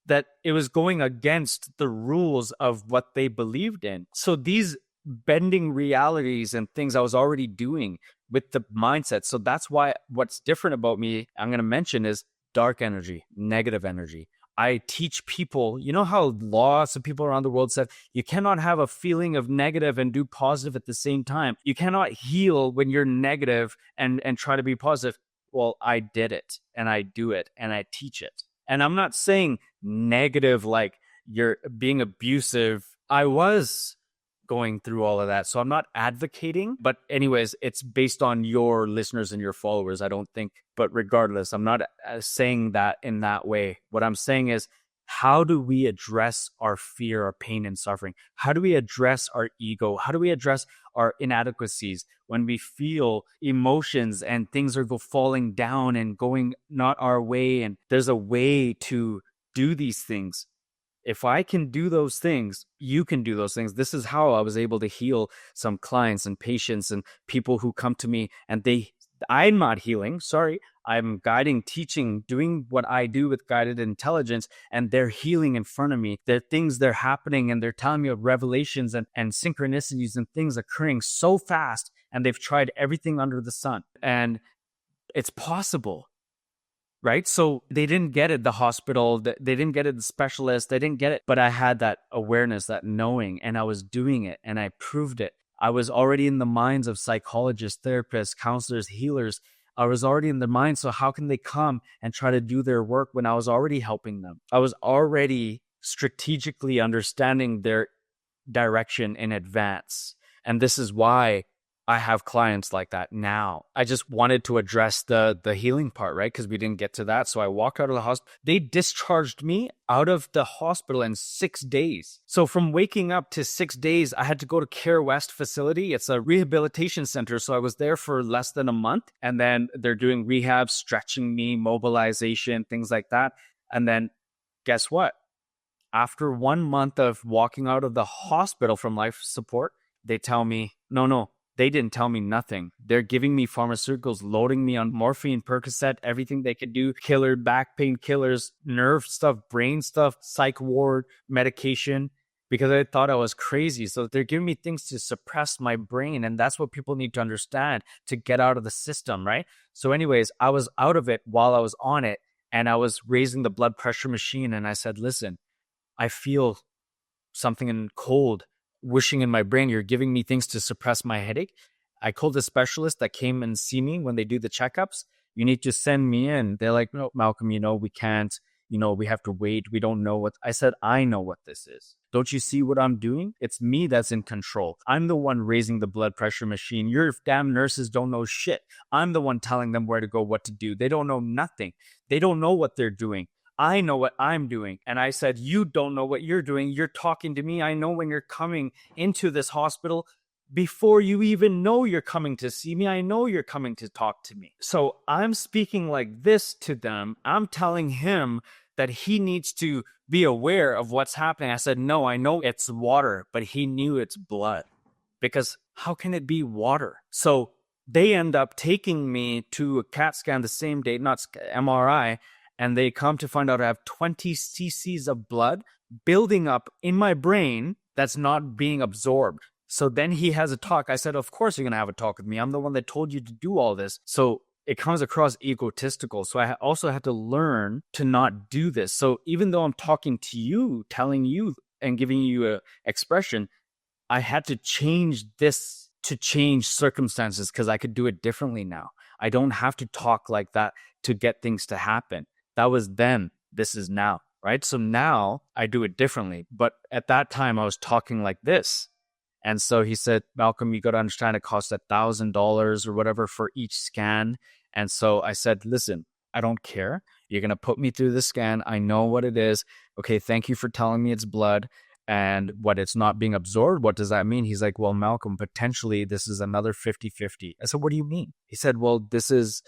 that it was going against the rules of what they believed in. So these bending realities and things I was already doing with the mindset. So that's why what's different about me, I'm going to mention, is dark energy, negative energy. I teach people, you know how lots of people around the world said, you cannot have a feeling of negative and do positive at the same time. You cannot heal when you're negative and try to be positive. Well, I did it and I do it and I teach it. And I'm not saying negative like you're being abusive. I was going through all of that. So I'm not advocating, but anyways, it's based on your listeners and your followers, I don't think. But regardless, I'm not saying that in that way. What I'm saying is, how do we address our fear, our pain and suffering? How do we address our ego? How do we address our inadequacies when we feel emotions and things are falling down and going not our way? And there's a way to do these things. If I can do those things, you can do those things. This is how I was able to heal some clients and patients and people who come to me and I'm not healing, sorry. I'm guiding, teaching, doing what I do with guided intelligence, and they're healing in front of me. There are things that are happening, and they're telling me of revelations and synchronicities and things occurring so fast, and they've tried everything under the sun. And it's possible. Right? So they didn't get it, the hospital, they didn't get it, the specialist, they didn't get it. But I had that awareness, that knowing, and I was doing it and I proved it. I was already in the minds of psychologists, therapists, counselors, healers. I was already in the mind. So how can they come and try to do their work when I was already helping them? I was already strategically understanding their direction in advance. And this is why I have clients like that now. I just wanted to address the healing part, right? Because we didn't get to that. So I walked out of the hospital. They discharged me out of the hospital in 6 days. So from waking up to 6 days, I had to go to Care West facility. It's a rehabilitation center. So I was there for less than a month. And then they're doing rehab, stretching me, mobilization, things like that. And then guess what? After 1 month of walking out of the hospital from life support, they tell me, no, they didn't tell me nothing. They're giving me pharmaceuticals, loading me on morphine, Percocet, everything they could do, killer, back pain killers, nerve stuff, brain stuff, psych ward, medication, because I thought I was crazy. So they're giving me things to suppress my brain. And that's what people need to understand to get out of the system, right? So anyways, I was out of it while I was on it, and I was raising the blood pressure machine. And I said, listen, I feel something in cold whooshing in my brain. You're giving me things to suppress my headache. I called a specialist that came and see me when they do the checkups. You need to send me in. They're like, no, Malcolm, we can't, we have to wait. We don't know what. I said, I know what this is. Don't you see what I'm doing? It's me that's in control. I'm the one raising the blood pressure machine. Your damn nurses don't know shit. I'm the one telling them where to go, what to do. They don't know nothing. They don't know what they're doing. I know what I'm doing. And I said, you don't know what you're doing. You're talking to me. I know when you're coming into this hospital before you even know you're coming to see me. I know you're coming to talk to me. So I'm speaking like this to them. I'm telling him that he needs to be aware of what's happening. I said, no, I know it's water, but he knew it's blood, because how can it be water? So they end up taking me to a CAT scan the same day, not MRI. And they come to find out I have 20 cc's of blood building up in my brain that's not being absorbed. So then he has a talk. I said, of course you're going to have a talk with me. I'm the one that told you to do all this. So it comes across egotistical. So I also had to learn to not do this. So even though I'm talking to you, telling you and giving you an expression, I had to change this to change circumstances, because I could do it differently now. I don't have to talk like that to get things to happen. That was then. This is now, right? So now I do it differently. But at that time, I was talking like this. And so he said, Malcolm, you got to understand it costs $1,000 or whatever for each scan. And so I said, listen, I don't care. You're going to put me through the scan. I know what it is. Okay, thank you for telling me it's blood and what it's not being absorbed. What does that mean? He's like, well, Malcolm, potentially this is another 50-50. I said, what do you mean? He said, well, this is,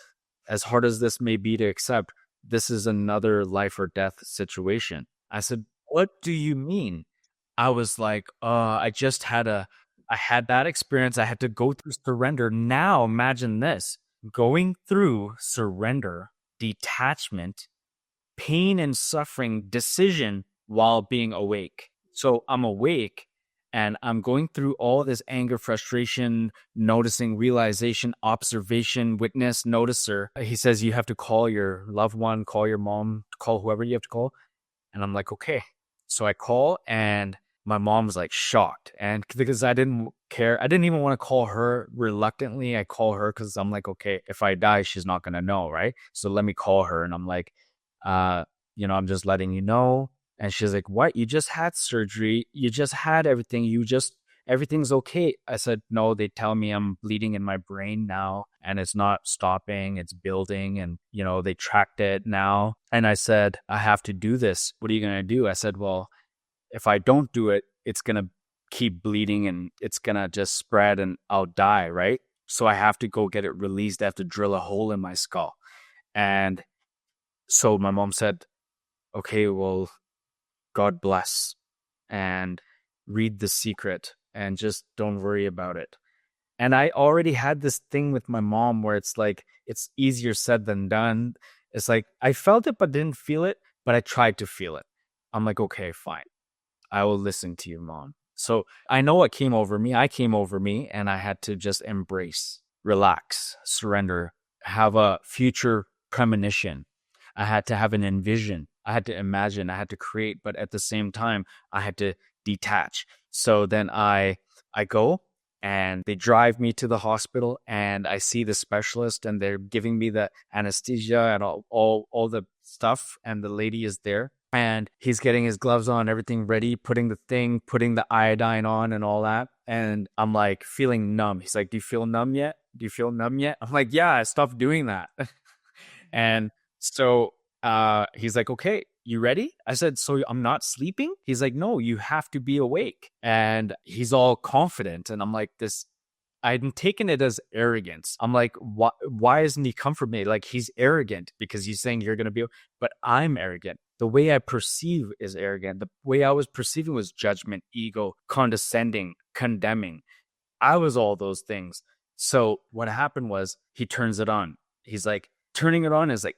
as hard as this may be to accept, this is another life or death situation. I said, what do you mean? I was like, I had that experience. I had to go through surrender. Now imagine this, going through surrender, detachment, pain and suffering, decision while being awake. So I'm awake and I'm going through all this anger, frustration, noticing, realization, observation, witness, noticer. He says, you have to call your loved one, call your mom, call whoever you have to call. And I'm like, okay. So I call, and my mom was like shocked. And because I didn't care, I didn't even want to call her reluctantly. I call her because I'm like, okay, if I die, she's not going to know, right? So let me call her. And I'm like, I'm just letting you know. And she's like, what? You just had surgery. You just had everything. everything's okay. I said, no, they tell me I'm bleeding in my brain now and it's not stopping, it's building. And, they tracked it now. And I said, I have to do this. What are you going to do? I said, well, if I don't do it, it's going to keep bleeding and it's going to just spread and I'll die, right? So I have to go get it released. I have to drill a hole in my skull. And so my mom said, okay, well, God bless and read The Secret and just don't worry about it. And I already had this thing with my mom where it's like, it's easier said than done. It's like, I felt it, but didn't feel it, but I tried to feel it. I'm like, okay, fine. I will listen to you, Mom. So I know what came over me. I came over me and I had to just embrace, relax, surrender, have a future premonition. I had to have an envision. I had to imagine. I had to create. But at the same time, I had to detach. So then I go and they drive me to the hospital and I see the specialist and they're giving me the anesthesia and all the stuff. And the lady is there. And he's getting his gloves on, everything ready, putting the iodine on and all that. And I'm like feeling numb. He's like, do you feel numb yet? Do you feel numb yet? I'm like, yeah, I stopped doing that. And so he's like, okay, you ready? I said, so I'm not sleeping? He's like, no, you have to be awake. And he's all confident. And I'm like, I'm taking it as arrogance. I'm like, why isn't he comforting me? Like, he's arrogant because he's saying you're going to be, but I'm arrogant. The way I perceive is arrogant. The way I was perceiving was judgment, ego, condescending, condemning. I was all those things. So what happened was he turns it on. He's like, turning it on is like,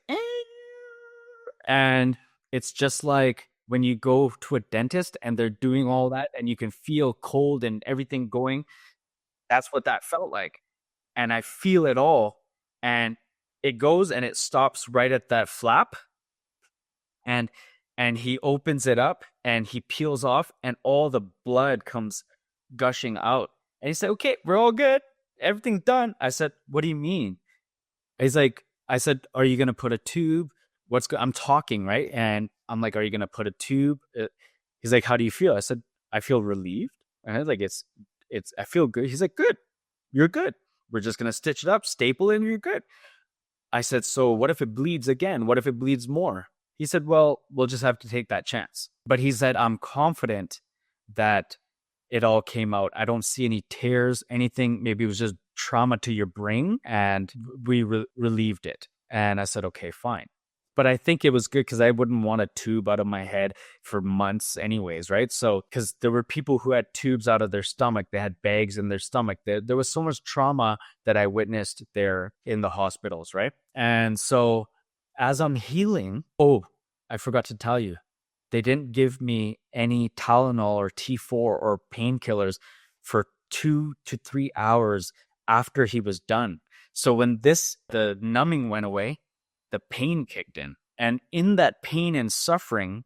and it's just like when you go to a dentist and they're doing all that and you can feel cold and everything going. That's what that felt like. And I feel it all. And it goes and it stops right at that flap. And he opens it up and he peels off and all the blood comes gushing out. And he said, okay, we're all good. Everything's done. I said, what do you mean? He's like, I said, are you going to put a tube? I'm talking, right? And I'm like, are you going to put a tube? He's like, how do you feel? I said, I feel relieved. And I was like, I feel good. He's like, good. You're good. We're just going to stitch it up, staple it, and you're good. I said, so what if it bleeds again? What if it bleeds more? He said, well, we'll just have to take that chance. But he said, I'm confident that it all came out. I don't see any tears, anything. Maybe it was just trauma to your brain. And we relieved it. And I said, okay, fine. But I think it was good because I wouldn't want a tube out of my head for months anyways, right? So, because there were people who had tubes out of their stomach. They had bags in their stomach. There was so much trauma that I witnessed there in the hospitals, right? And so as I'm healing, I forgot to tell you, they didn't give me any Tylenol or T4 or painkillers for 2 to 3 hours after he was done. So when the numbing went away, the pain kicked in. And in that pain and suffering,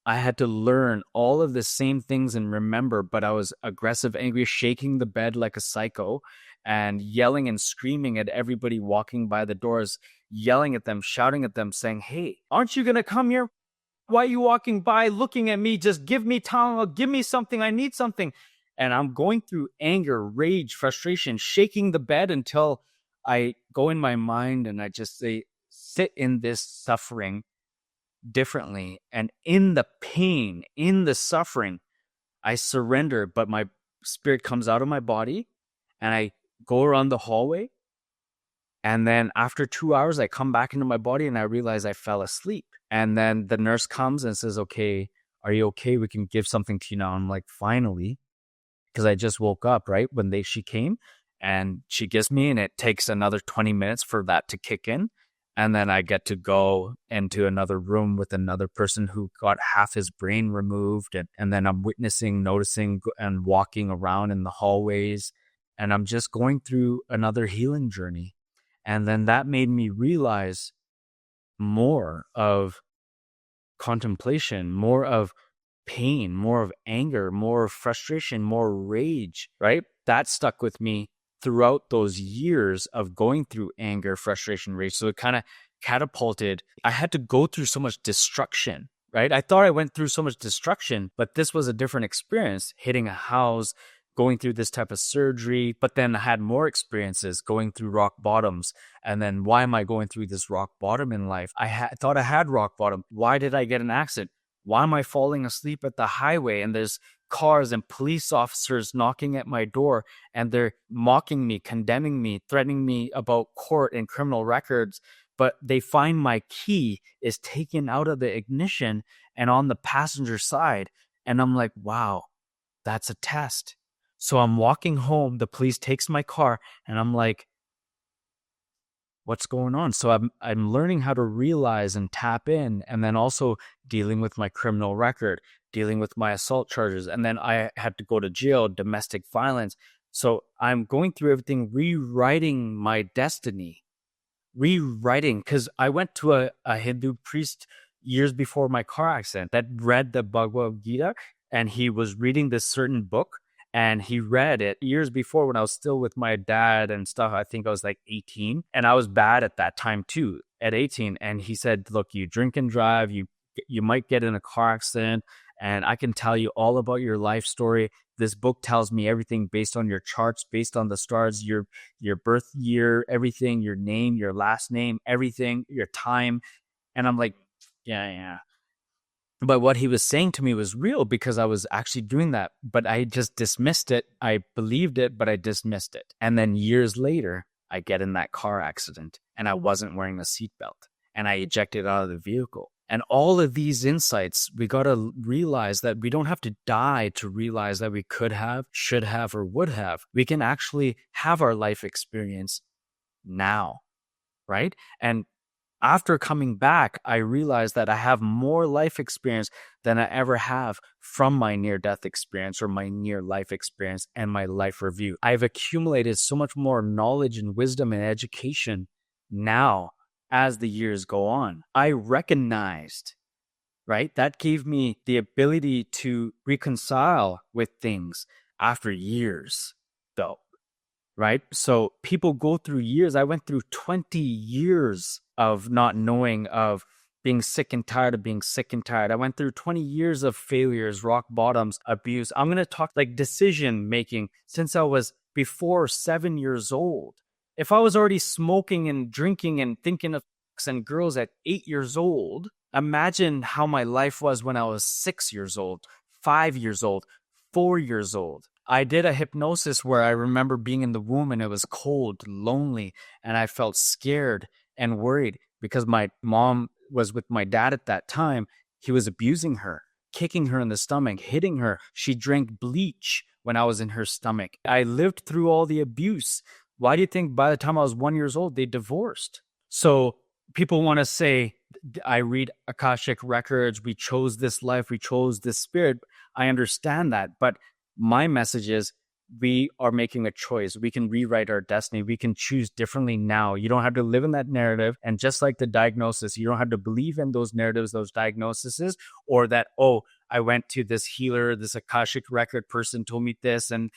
I had to learn all of the same things and remember, but I was aggressive, angry, shaking the bed like a psycho and yelling and screaming at everybody walking by the doors, yelling at them, shouting at them, saying, hey, aren't you going to come here? Why are you walking by looking at me? Just give me Tylenol, give me something. I need something. And I'm going through anger, rage, frustration, shaking the bed until I go in my mind and I just say, sit in this suffering differently. And in the pain, in the suffering, I surrender, but my spirit comes out of my body and I go around the hallway. And then after 2 hours, I come back into my body and I realize I fell asleep. And then the nurse comes and says, okay, are you okay? We can give something to you now. I'm like, finally, because I just woke up, right? When she came and she gives me, and it takes another 20 minutes for that to kick in. And then I get to go into another room with another person who got half his brain removed. And then I'm witnessing, noticing, and walking around in the hallways. And I'm just going through another healing journey. And then that made me realize more of contemplation, more of pain, more of anger, more of frustration, more rage, right? That stuck with me throughout those years of going through anger, frustration, rage. So it kind of catapulted. I had to go through so much destruction, right? I thought I went through so much destruction, but this was a different experience, hitting a house, going through this type of surgery, but then I had more experiences going through rock bottoms. And then why am I going through this rock bottom in life? I thought I had rock bottom. Why did I get an accident? Why am I falling asleep at the highway and there's cars and police officers knocking at my door and they're mocking me, condemning me, threatening me about court and criminal records, but they find my key is taken out of the ignition and on the passenger side. And I'm like, wow, that's a test. So I'm walking home, the police takes my car, and I'm like, what's going on? So I'm learning how to realize and tap in, and then also dealing with my criminal record, dealing with my assault charges, and then I had to go to jail, domestic violence. So I'm going through everything, rewriting my destiny, because I went to a Hindu priest years before my car accident that read the Bhagavad Gita, and he was reading this certain book. And he read it years before when I was still with my dad and stuff. I think I was like 18. And I was bad at that time too, at 18. And he said, look, you drink and drive, you might get in a car accident, and I can tell you all about your life story. This book tells me everything based on your charts, based on the stars, your birth year, everything, your name, your last name, everything, your time. And I'm like, yeah. But what he was saying to me was real because I was actually doing that, but I just dismissed it. I believed it, but I dismissed it. And then years later, I get in that car accident and I wasn't wearing a seatbelt and I ejected out of the vehicle. And all of these insights, we got to realize that we don't have to die to realize that we could have, should have, or would have. We can actually have our life experience now, right? And after coming back, I realized that I have more life experience than I ever have from my near-death experience or my near-life experience and my life review. I've accumulated so much more knowledge and wisdom and education now as the years go on. I recognized, right? That gave me the ability to reconcile with things after years, though. Right? So people go through years. I went through 20 years of not knowing, of being sick and tired of being sick and tired. I went through 20 years of failures, rock bottoms, abuse. I'm going to talk like decision making since I was before 7 years old. If I was already smoking and drinking and thinking of sex and girls at 8 years old, imagine how my life was when I was 6 years old, 5 years old, 4 years old. I did a hypnosis where I remember being in the womb and it was cold, lonely, and I felt scared and worried because my mom was with my dad at that time. He was abusing her, kicking her in the stomach, hitting her. She drank bleach when I was in her stomach. I lived through all the abuse. Why do you think by the time I was 1 year old, they divorced? So people want to say, I read Akashic records, we chose this life, we chose this spirit. I understand that, but my message is we are making a choice. We can rewrite our destiny. We can choose differently now. You don't have to live in that narrative. And just like the diagnosis, you don't have to believe in those narratives, those diagnoses, or that, oh, I went to this healer, this Akashic record person told me this. And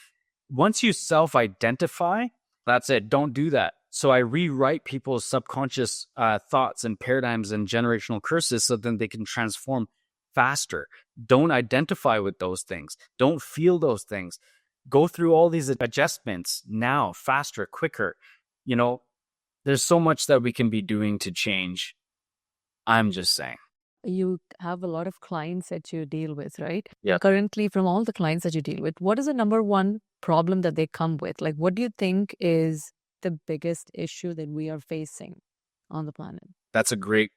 once you self-identify, that's it. Don't do that. So I rewrite people's subconscious thoughts and paradigms and generational curses so then they can transform faster. Don't identify with those things. Don't feel those things. Go through all these adjustments now, faster, quicker. You know, there's so much that we can be doing to change. I'm just saying. You have a lot of clients that you deal with, right? Yeah. Currently, from all the clients that you deal with, what is the number one problem that they come with? Like, what do you think is the biggest issue that we are facing on the planet? That's a great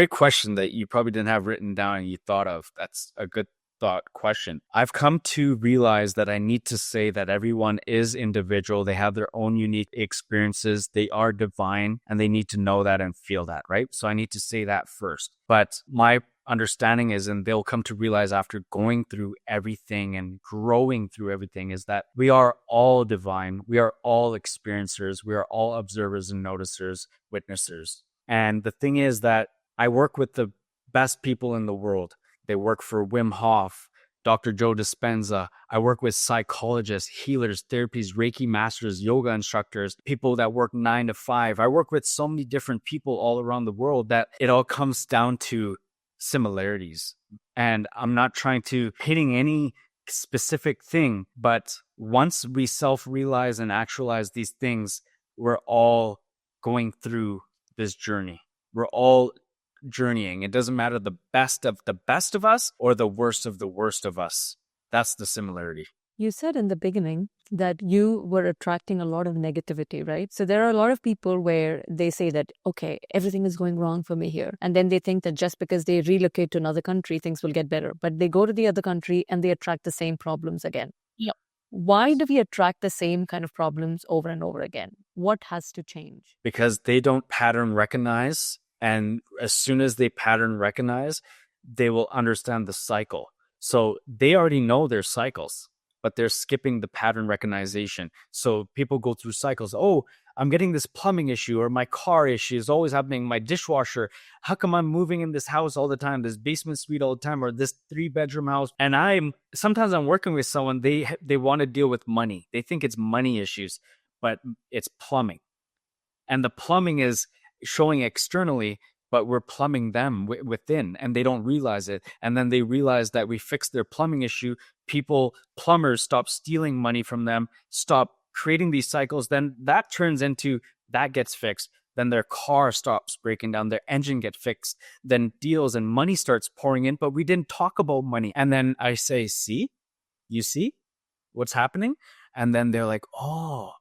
question that you probably didn't have written down and you thought of. That's a good thought question. I've come to realize that I need to say that everyone is individual. They have their own unique experiences. They are divine and they need to know that and feel that, right? So I need to say that first. But my understanding is, and they'll come to realize after going through everything and growing through everything, is that we are all divine. We are all experiencers. We are all observers and noticers, witnessers. And the thing is that I work with the best people in the world. They work for Wim Hof, Dr. Joe Dispenza. I work with psychologists, healers, therapies, Reiki masters, yoga instructors, people that work 9 to 5. I work with so many different people all around the world that it all comes down to similarities. And I'm not trying to hitting any specific thing. But once we self-realize and actualize these things, we're all going through this journey. We're all journeying. It doesn't matter the best of us or the worst of us. That's the similarity. You said in the beginning that you were attracting a lot of negativity, right? So there are a lot of people where they say that, okay, everything is going wrong for me here. And then they think that just because they relocate to another country, things will get better. But they go to the other country and they attract the same problems again. Yep. Why do we attract the same kind of problems over and over again? What has to change? Because they don't pattern recognize. And as soon as they pattern recognize, they will understand the cycle. So they already know their cycles, but they're skipping the pattern recognition. So people go through cycles. Oh, I'm getting this plumbing issue, or my car issue is always happening. My dishwasher, how come I'm moving in this house all the time, this basement suite all the time, or this 3-bedroom house? And sometimes I'm working with someone, they want to deal with money. They think it's money issues, but it's plumbing. And the plumbing is showing externally, but we're plumbing them within, and they don't realize it. And then they realize that we fixed their plumbing issue. Plumbers stop stealing money from them, stop creating these cycles. Then that turns into, that gets fixed. Then their car stops breaking down, their engine gets fixed. Then deals and money starts pouring in, but we didn't talk about money. And then I say, you see what's happening? And then they're like, oh.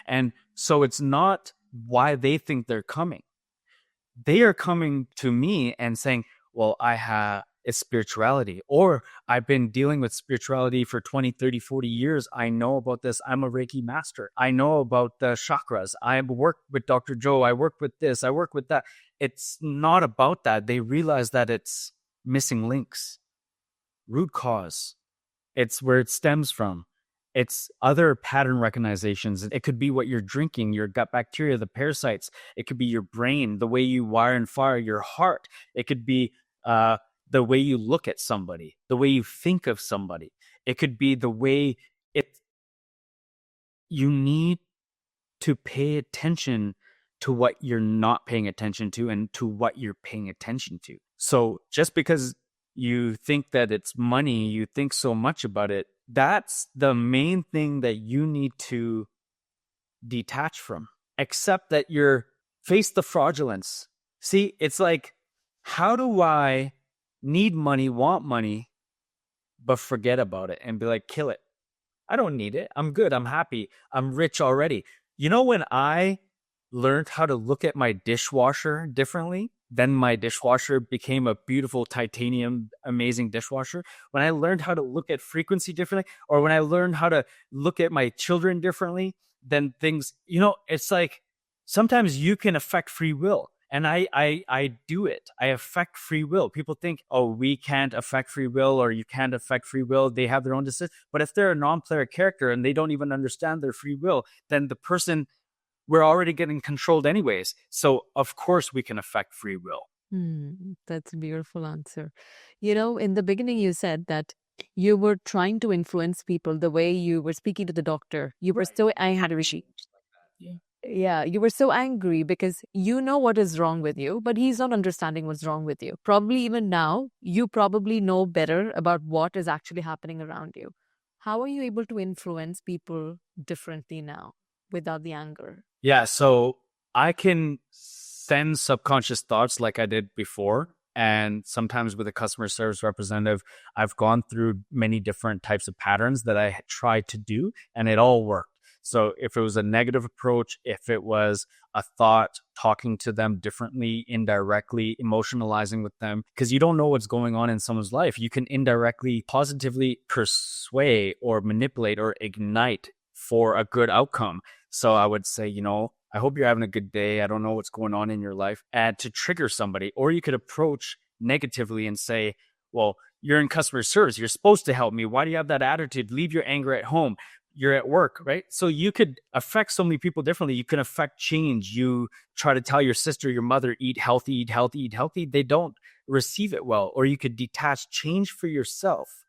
And so it's not why they think they're coming. They are coming to me and saying, well, it's spirituality, or I've been dealing with spirituality for 20, 30, 40 years. I know about this. I'm a Reiki master. I know about the chakras. I work with Dr. Joe. I work with this. I work with that. It's not about that. They realize that it's missing links, root cause. It's where it stems from. It's other pattern recognitions. It could be what you're drinking, your gut bacteria, the parasites. It could be your brain, the way you wire and fire your heart. It could be the way you look at somebody, the way you think of somebody. It could be the way you need to pay attention to what you're not paying attention to and to what you're paying attention to. So just because you think that it's money, you think so much about it, that's the main thing that you need to detach from. Accept that face the fraudulence. See, it's like, how do I need money, want money, but forget about it and be like, kill it? I don't need it. I'm good. I'm happy. I'm rich already. You know, when I learned how to look at my dishwasher differently, then my dishwasher became a beautiful titanium, amazing dishwasher. When I learned how to look at frequency differently, or when I learned how to look at my children differently, then things, it's like sometimes you can affect free will. And I do it. I affect free will. People think, oh, we can't affect free will, or you can't affect free will. They have their own decision. But if they're a non-player character and they don't even understand their free will, then the person, we're already getting controlled anyways. So of course we can affect free will. That's a beautiful answer. In the beginning, you said that you were trying to influence people the way you were speaking to the doctor. You were so angry. Yeah, you were so angry because you know what is wrong with you, but he's not understanding what's wrong with you. Probably even now, you probably know better about what is actually happening around you. How are you able to influence people differently now without the anger? Yeah, so I can send subconscious thoughts like I did before. And sometimes with a customer service representative, I've gone through many different types of patterns that I tried to do, and it all worked. So if it was a negative approach, if it was a thought, talking to them differently, indirectly, emotionalizing with them, because you don't know what's going on in someone's life. You can indirectly, positively persuade or manipulate or ignite for a good outcome. So I would say, I hope you're having a good day. I don't know what's going on in your life. And to trigger somebody, or you could approach negatively and say, well, you're in customer service. You're supposed to help me. Why do you have that attitude? Leave your anger at home. You're at work, right? So you could affect so many people differently. You can affect change. You try to tell your sister, your mother, eat healthy, eat healthy, eat healthy. They don't receive it well. Or you could detach, change for yourself.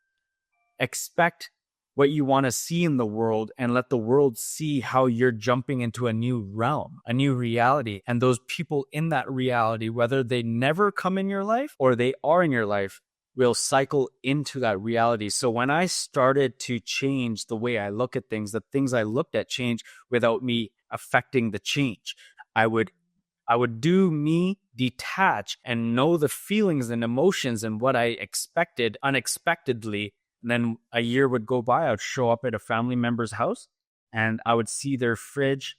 Expect what you want to see in the world and let the world see how you're jumping into a new realm, a new reality. And those people in that reality, whether they never come in your life or they are in your life, will cycle into that reality. So when I started to change the way I look at things, the things I looked at change without me affecting the change. I would do me, detach, and know the feelings and emotions and what I expected unexpectedly. And then a year would go by, I would show up at a family member's house and I would see their fridge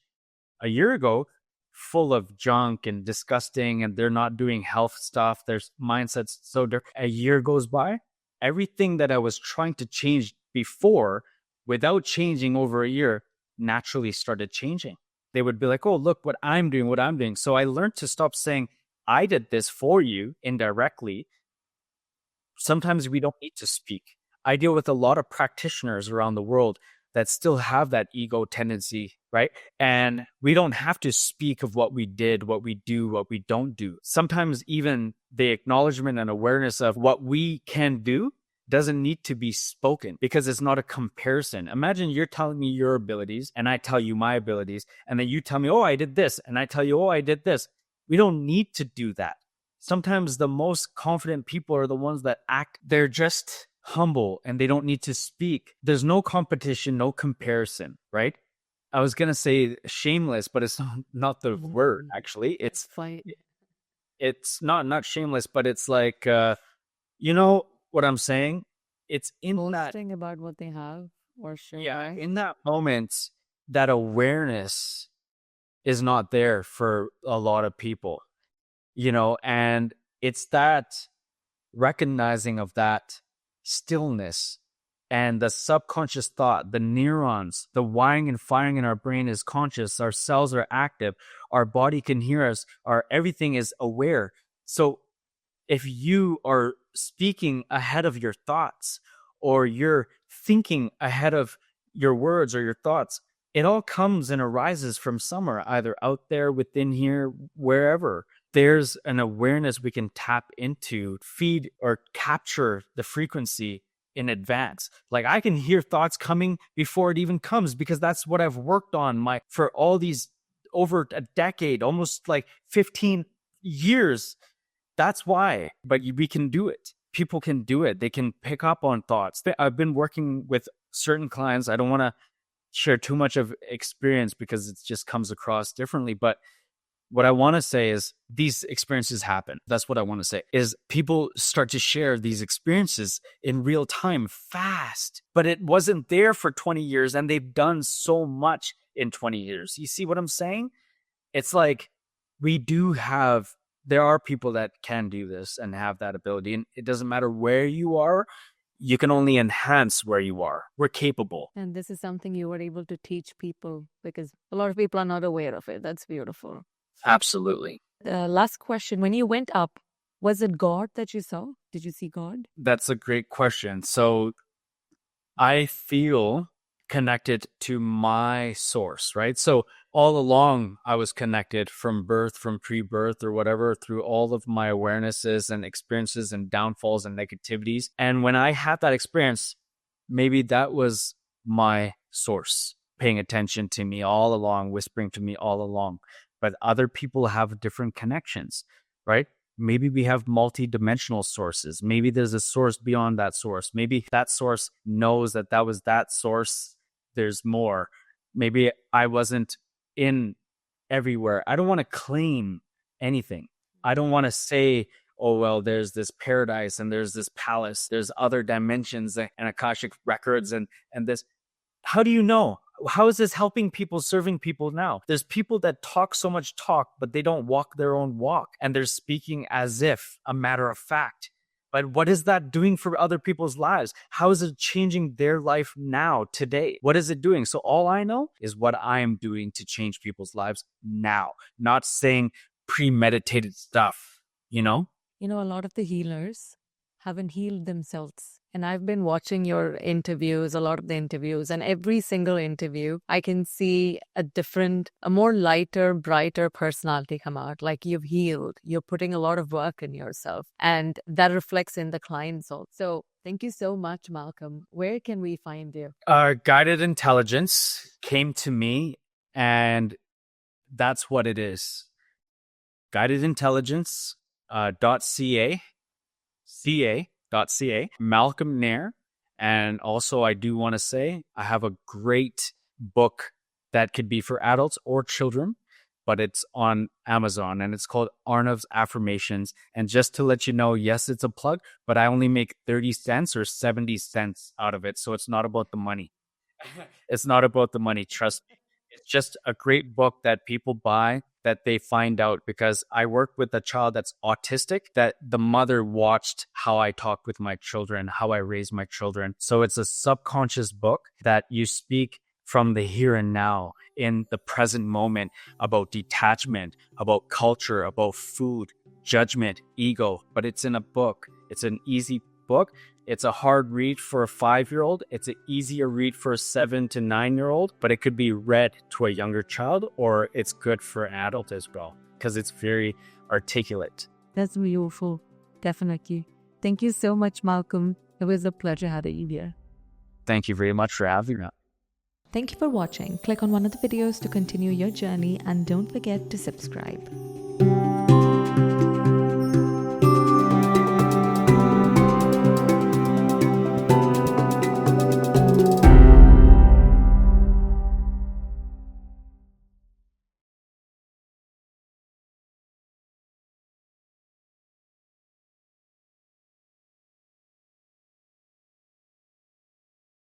a year ago full of junk and disgusting, and they're not doing health stuff. Their mindset's so different. A year goes by, everything that I was trying to change before without changing over a year naturally started changing. They would be like, oh, look what I'm doing, what I'm doing. So I learned to stop saying, I did this for you indirectly. Sometimes we don't need to speak. I deal with a lot of practitioners around the world that still have that ego tendency, right? And we don't have to speak of what we did, what we do, what we don't do. Sometimes even the acknowledgement and awareness of what we can do doesn't need to be spoken because it's not a comparison. Imagine you're telling me your abilities and I tell you my abilities, and then you tell me, oh, I did this, and I tell you, oh, I did this. We don't need to do that. Sometimes the most confident people are the ones that act, they're just humble and they don't need to speak. There's no competition, no comparison, right? I was going to say shameless, but it's not the word, actually. It's not shameless, but it's like, you know what I'm saying? It's in boasting about what they have or showing. Yeah, in that moment, that awareness is not there for a lot of people, and it's that recognizing of that stillness and the subconscious thought, the neurons, the wiring and firing in our brain is conscious, our cells are active, our body can hear us, our everything is aware. So if you are speaking ahead of your thoughts or you're thinking ahead of your words or your thoughts, it all comes and arises from somewhere, either out there, within here, wherever. There's an awareness we can tap into, feed or capture the frequency in advance. Like I can hear thoughts coming before it even comes because that's what I've worked on for all these over a decade, almost like 15 years. That's why. But we can do it. People can do it. They can pick up on thoughts. I've been working with certain clients. I don't want to share too much of experience because it just comes across differently. But what I want to say is these experiences happen. That's what I want to say is people start to share these experiences in real time fast, but it wasn't there for 20 years and they've done so much in 20 years. You see what I'm saying? It's like there are people that can do this and have that ability. And it doesn't matter where you are. You can only enhance where you are. We're capable. And this is something you were able to teach people because a lot of people are not aware of it. That's beautiful. Absolutely. Last question. When you went up, was it God that you saw? Did you see God? That's a great question. So I feel connected to my source, right? So all along I was connected from birth, from pre-birth or whatever, through all of my awarenesses and experiences and downfalls and negativities. And when I had that experience, maybe that was my source paying attention to me all along, whispering to me all along. But other people have different connections, right? Maybe we have multi-dimensional sources. Maybe there's a source beyond that source. Maybe that source knows that was that source. There's more. Maybe I wasn't in everywhere. I don't want to claim anything. I don't want to say, oh, well, there's this paradise and there's this palace. There's other dimensions and Akashic records and this. How do you know? How is this helping people, serving people now? There's people that talk so much talk, but they don't walk their own walk. And they're speaking as if a matter of fact. But what is that doing for other people's lives? How is it changing their life now, today? What is it doing? So all I know is what I am doing to change people's lives now, not saying premeditated stuff, You know, a lot of the healers haven't healed themselves. And I've been watching your interviews, a lot of the interviews, and every single interview, I can see a more lighter, brighter personality come out. Like you've healed, you're putting a lot of work in yourself, and that reflects in the clients also. So thank you so much, Malcolm. Where can we find you? Guided intelligence came to me, and that's what it is. Guided intelligence, .ca. Nair.ca, Malcolm Nair. And also, I do want to say I have a great book that could be for adults or children, but it's on Amazon and it's called Arnav's Affirmations. And just to let you know, yes, it's a plug, but I only make 30 cents or 70 cents out of it. So it's not about the money. It's not about the money. Trust me. It's just a great book that people buy that they find out, because I work with a child that's autistic, that the mother watched how I talk with my children, how I raise my children. So it's a subconscious book that you speak from the here and now, in the present moment, about detachment, about culture, about food, judgment, ego. But it's in a book. It's an easy book. It's a hard read for a 5-year-old. It's an easier read for a 7 to 9-year-old, but it could be read to a younger child, or it's good for an adult as well, because it's very articulate. That's beautiful. Definitely. Thank you so much, Malcolm. It was a pleasure having you here. Thank you very much for having me. Thank you for watching. Click on one of the videos to continue your journey, and don't forget to subscribe.